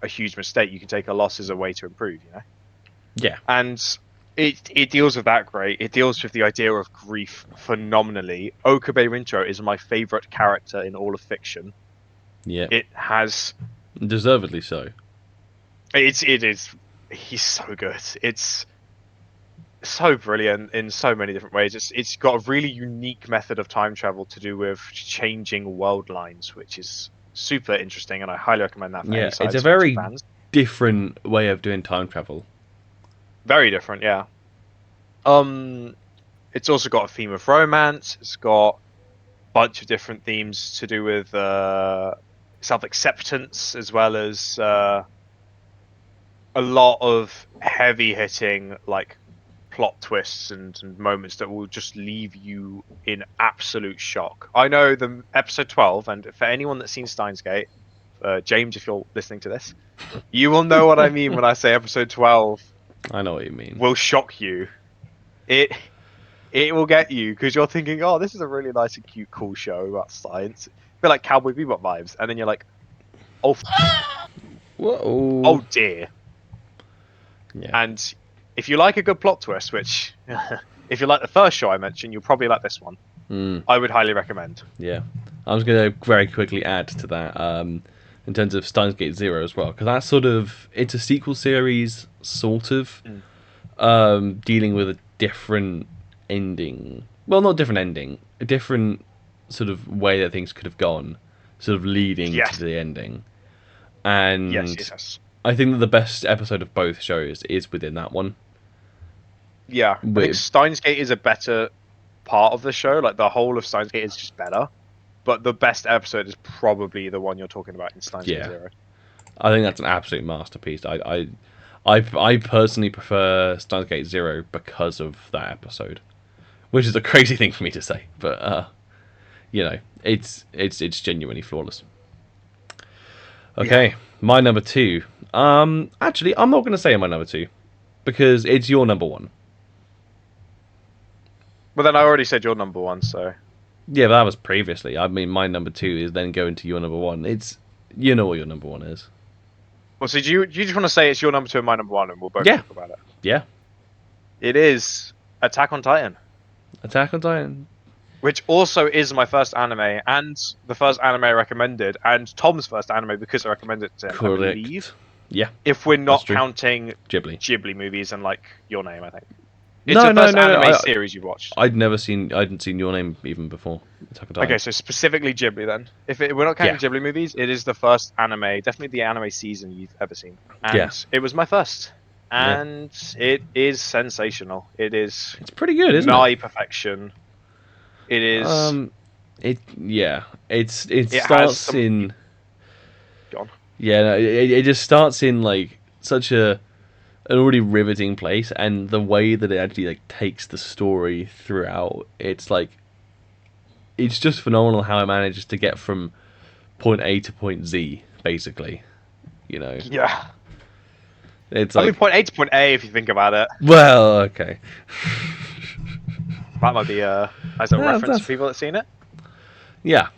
a huge mistake. You can take a loss as a way to improve, you know? Yeah. And it deals with that great. It deals with the idea of grief phenomenally. Okubo Rinto is my favourite character in all of fiction. Yeah. It has... Deservedly so. It is... He's so good. It's so brilliant in so many different ways. It's got a really unique method of time travel to do with changing world lines, which is super interesting, and I highly recommend that for any it's a very different way of doing time travel. Very different, yeah. It's also got a theme of romance. It's got a bunch of different themes to do with self-acceptance, as well as a lot of heavy-hitting like plot twists and moments that will just leave you in absolute shock. I know the episode 12, and for anyone that's seen Steins Gate, James, if you're listening to this, you will know what I mean when I say episode 12. I know what you mean. Will shock you. It will get you because you're thinking, oh, this is a really nice and cute, cool show about science. A bit like Cowboy Bebop vibes, and then you're like, oh, whoa, oh dear. Yeah. And if you like a good plot twist, which if you like the first show I mentioned, you'll probably like this one. I would highly recommend. Yeah, I was going to very quickly add to that in terms of Steins Gate Zero as well, because that's sort of, it's a sequel series, sort of, dealing with a different ending. Well, not different ending, a different sort of way that things could have gone, sort of leading to the ending. And yes. I think that the best episode of both shows is within that one. Yeah, I think Steins Gate is a better part of the show. Like, the whole of Steins Gate is just better. But the best episode is probably the one you're talking about in Steins Gate Zero. I think that's an absolute masterpiece. I personally prefer Steins Gate Zero because of that episode, which is a crazy thing for me to say, but you know, it's genuinely flawless. Okay, my number 2. Actually, I'm not going to say my number 2 because it's your number 1. But then I already said your number 1, so Yeah, but that was previously. I mean, my number 2 is then going to your number 1. It's you know what your number 1 is. well. So do you just want to say it's your number 2 and my number 1, and we'll both Yeah. talk about it? Yeah, It is Attack on Titan, Attack on Titan. which also is my first anime and the first anime I recommended, and Tom's first anime because I recommended it to him. I believe. Correct. Yeah, If we're not That's true. counting Ghibli. Ghibli movies and like Your Name, I think. It's No, the no, first no, no, anime I- series you've watched. I hadn't seen Your Name even before Attack on Titan. Okay, so specifically Ghibli then. We're not counting Ghibli movies, it is the first anime, definitely the anime season you've ever seen. And it was my first. And it is sensational. It is It's pretty good, isn't nigh it? perfection. It is. It has starts some- in. Go on. Yeah, no, it just starts in like such an already riveting place, and the way that it actually like takes the story throughout, it's just phenomenal how it manages to get from point A to point Z, basically. You know, Yeah. it's I like mean, point A to point A if you think about it. well, okay, That might be as a Yeah, reference that's- for people that've seen it. yeah.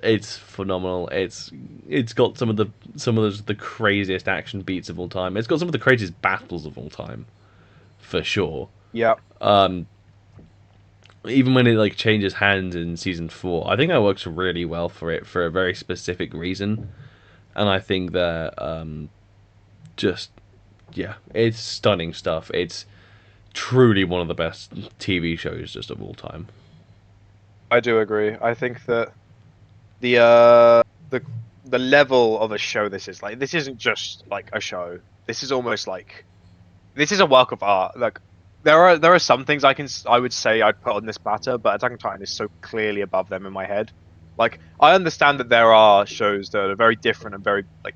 It's phenomenal. It's got some of the craziest action beats of all time. It's got some of the craziest battles of all time, for sure. Yeah. Even when it like changes hands in season 4, I think that works really well for it for a very specific reason, and I think that it's stunning stuff. It's truly one of the best TV shows just of all time. I do agree. I think that the level of a show this is like, this isn't just like a show. This is almost like, this is a work of art. Like there are some things I would say I'd put on this platter, but Attack on Titan is so clearly above them in my head. Like I understand that there are shows that are very different and very like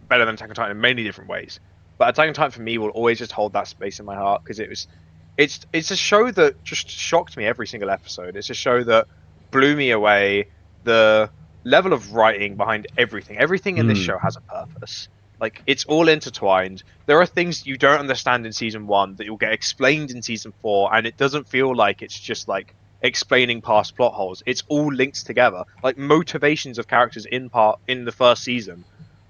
better than Attack on Titan in many different ways, but Attack on Titan for me will always just hold that space in my heart because it's a show that just shocked me every single episode. It's a show that blew me away. The level of writing behind everything in this show has a purpose. Like it's all intertwined. There are things you don't understand in season 1 that you'll get explained in season 4, and it doesn't feel like it's just like explaining past plot holes. It's all linked together. Like motivations of characters in the first season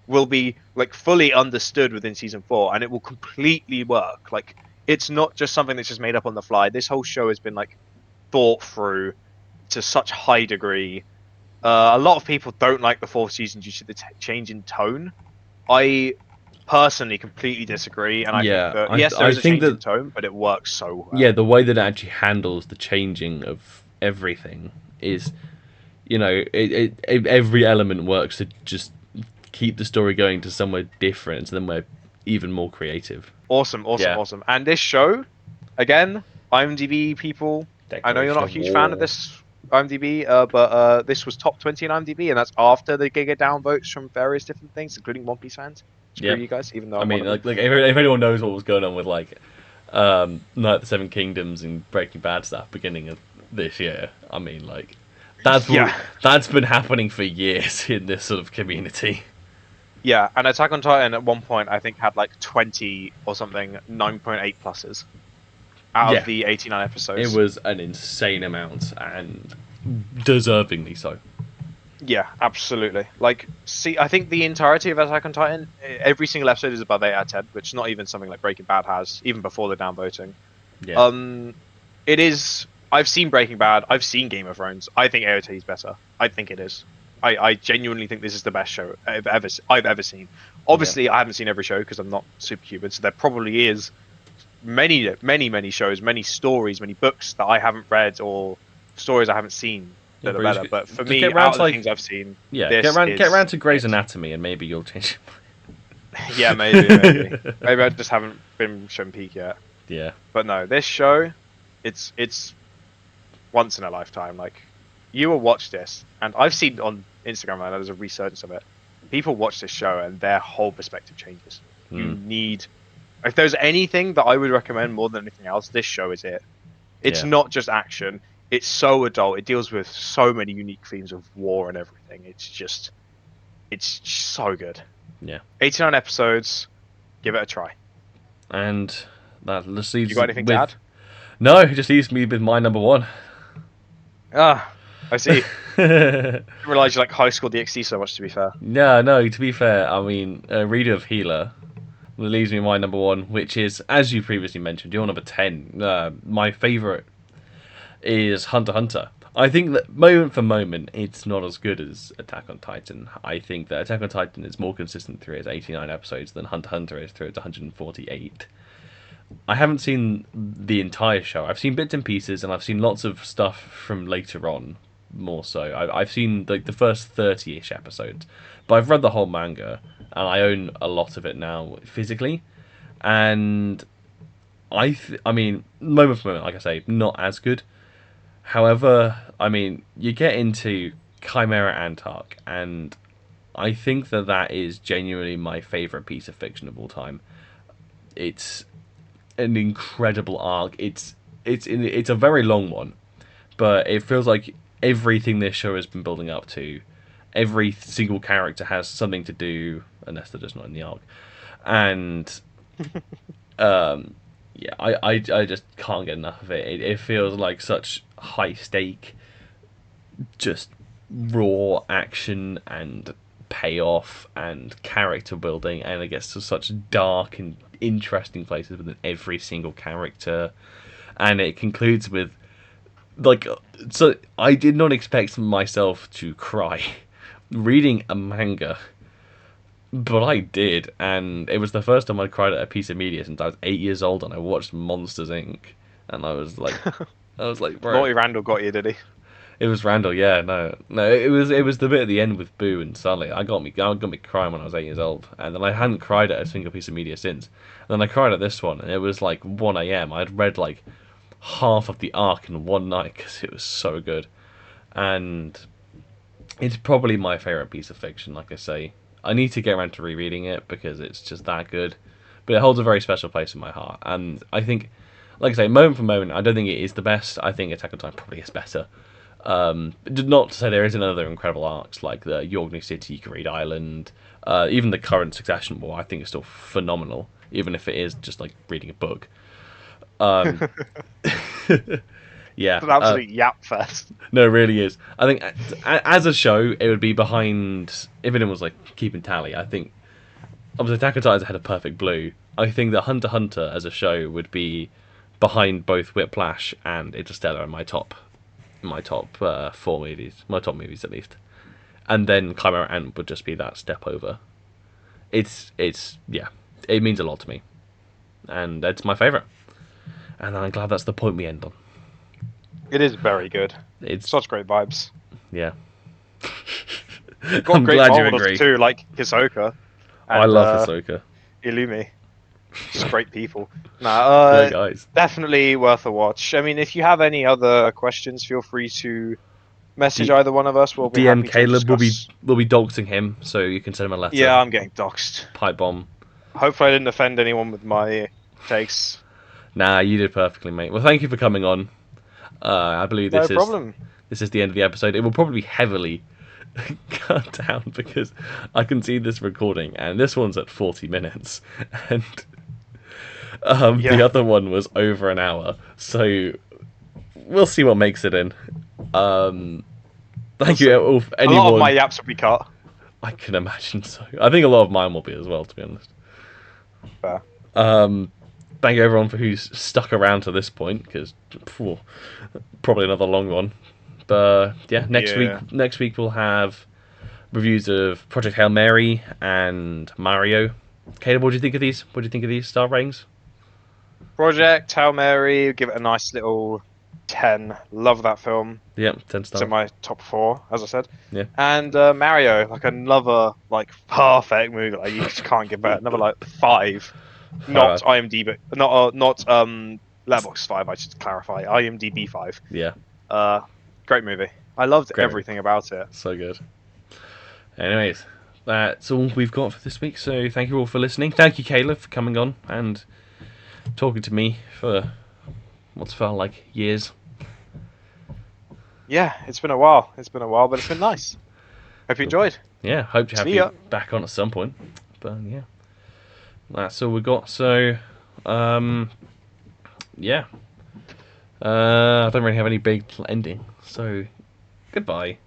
will be like fully understood within season 4, and it will completely work. Like it's not just something that's just made up on the fly. This whole show has been like thought through to such high degree. A lot of people don't like the 4th season due to the change in tone. I personally completely disagree, and I think that yes, there is a change in tone, but it works so well. Yeah, the way that it actually handles the changing of everything is, every element works to just keep the story going to somewhere different, so then we're even more creative. Awesome. And this show, again, IMDb people, I know you're not a huge fan of this IMDb, but this was top 20 in IMDb, and that's after the Giga downvotes from various different things, including One Piece fans. Screw you guys, even though if anyone knows what was going on with like Night of the Seven Kingdoms and Breaking Bad stuff beginning of this year, I mean, like that's been happening for years in this sort of community. Yeah, and Attack on Titan at one point I think had like 20 or something 9.8 pluses out of the 89 episodes. It was an insane amount, and deservingly so. Yeah, absolutely. Like, see, I think the entirety of Attack on Titan, every single episode is above 8 out of 10, which is not even something like Breaking Bad has, even before the downvoting. Yeah. It is. I've seen Breaking Bad. I've seen Game of Thrones. I think AOT is better. I think it is. I genuinely think this is the best show I've ever seen. Obviously, I haven't seen every show because I'm not superhuman, so there probably is many shows, many stories, many books that I haven't read or stories I haven't seen that are better. But for me, out of the things I've seen, get around to Grey's Anatomy, and maybe you'll change. Yeah, maybe I just haven't been shown peak yet. Yeah, but no, this show, it's once in a lifetime. Like, you will watch this, and I've seen on Instagram, and there's a resurgence of it. People watch this show, and their whole perspective changes. You need, if there's anything that I would recommend more than anything else, this show is it. It's not just action. It's so adult. It deals with so many unique themes of war and everything. It's so good. Yeah. 89 episodes. Give it a try. And that just leaves You got anything to add? No, it just leaves me with my number one. Ah, I see. I didn't realise you like High School DxD so much, to be fair. No, to be fair, I mean, Reader of Healer leaves me with my number one, which is, as you previously mentioned, your number 10. My favourite is Hunter x Hunter. I think that moment for moment, it's not as good as Attack on Titan. I think that Attack on Titan is more consistent through its 89 episodes than Hunter x Hunter is through its 148. I haven't seen the entire show. I've seen bits and pieces, and I've seen lots of stuff from later on, more so. I've seen like the first 30-ish episodes, but I've read the whole manga, and I own a lot of it now physically. And I mean, moment for moment, like I say, not as good. However, I mean, you get into Chimera Ant Arc, and I think that that is genuinely my favourite piece of fiction of all time. It's an incredible arc. It's a very long one, but it feels like everything this show has been building up to, every single character has something to do, unless they're just not in the arc, and yeah, I just can't get enough of it. It feels like such high stake, just raw action and payoff and character building, and it gets to such dark and interesting places within every single character, and it concludes with like, so I did not expect myself to cry reading a manga, but I did, and it was the first time I cried at a piece of media since I was 8 years old, and I watched Monsters Inc. And I was like, bro. Morty Randall got you, did he? It was Randall, yeah, no, it was the bit at the end with Boo and Sully. I got me crying when I was 8 years old, and then I hadn't cried at a single piece of media since. And then I cried at this one, and it was like 1 a.m. I'd read like half of the arc in one night because it was so good, and it's probably my favorite piece of fiction. Like I say, I need to get around to rereading it because it's just that good, but it holds a very special place in my heart. And I think, like I say, moment for moment, I don't think it is the best. I think Attack on Titan probably is better. Not to say there isn't other incredible arcs like the Yorgny City, Greed Island, even the current Succession War. I think is still phenomenal, even if it is just like reading a book. Yeah, It's an absolute yap fest. no, it really is. I think as a show, it would be behind. If anyone was like keeping tally, I think obviously Attack on Titan had a perfect blue. I think that Hunter x Hunter as a show would be behind both Whiplash and Interstellar in my top 4 movies, my top movies at least, and then Chimera Ant would just be that step over. It's yeah, it means a lot to me, and it's my favorite, and I'm glad that's the point we end on. It is very good. It's Such great vibes. yeah. Got I'm great glad you models agree. too, like Hisoka. I love Ahsoka. Illumi. Just great people. Great guys. Definitely worth a watch. I mean, if you have any other questions, feel free to message either one of us. We'll be DM happy Caleb. to discuss. We'll be doxing him, so you can send him a letter. Yeah, I'm getting doxed. Pipe bomb. Hopefully, I didn't offend anyone with my takes. Nah, you did perfectly, mate. Well, thank you for coming on. I believe No problem. This is the end of the episode. It will probably be heavily cut down because I can see this recording, and this one's at 40 minutes, and the other one was over an hour. So we'll see what makes it in. Thank you all. Anyone, a lot of my yaps will be cut. I can imagine so. I think a lot of mine will be as well, to be honest. Fair. Thank you everyone for who's stuck around to this point, because probably another long one. But yeah, next week we'll have reviews of Project Hail Mary and Mario. Caleb, what do you think of these? What do you think of these star ratings? Project Hail Mary, give it a nice little 10. Love that film. Yeah, 10 stars. It's in my top 4, as I said. Yeah. And Mario, like another like perfect movie. Like you just can't give it another like 5. Not IMDb, not Letterboxd 5. I should clarify. IMDb 5. Yeah. Great movie. I loved everything about it. So good. Anyways, that's all we've got for this week. So thank you all for listening. Thank you, Caleb, for coming on and talking to me for what's felt like years. Yeah, it's been a while. But it's been nice. Hope you enjoyed. Yeah, hope to have you back on at some point. But yeah, that's all we got. So, yeah, I don't really have any big ending. So, goodbye.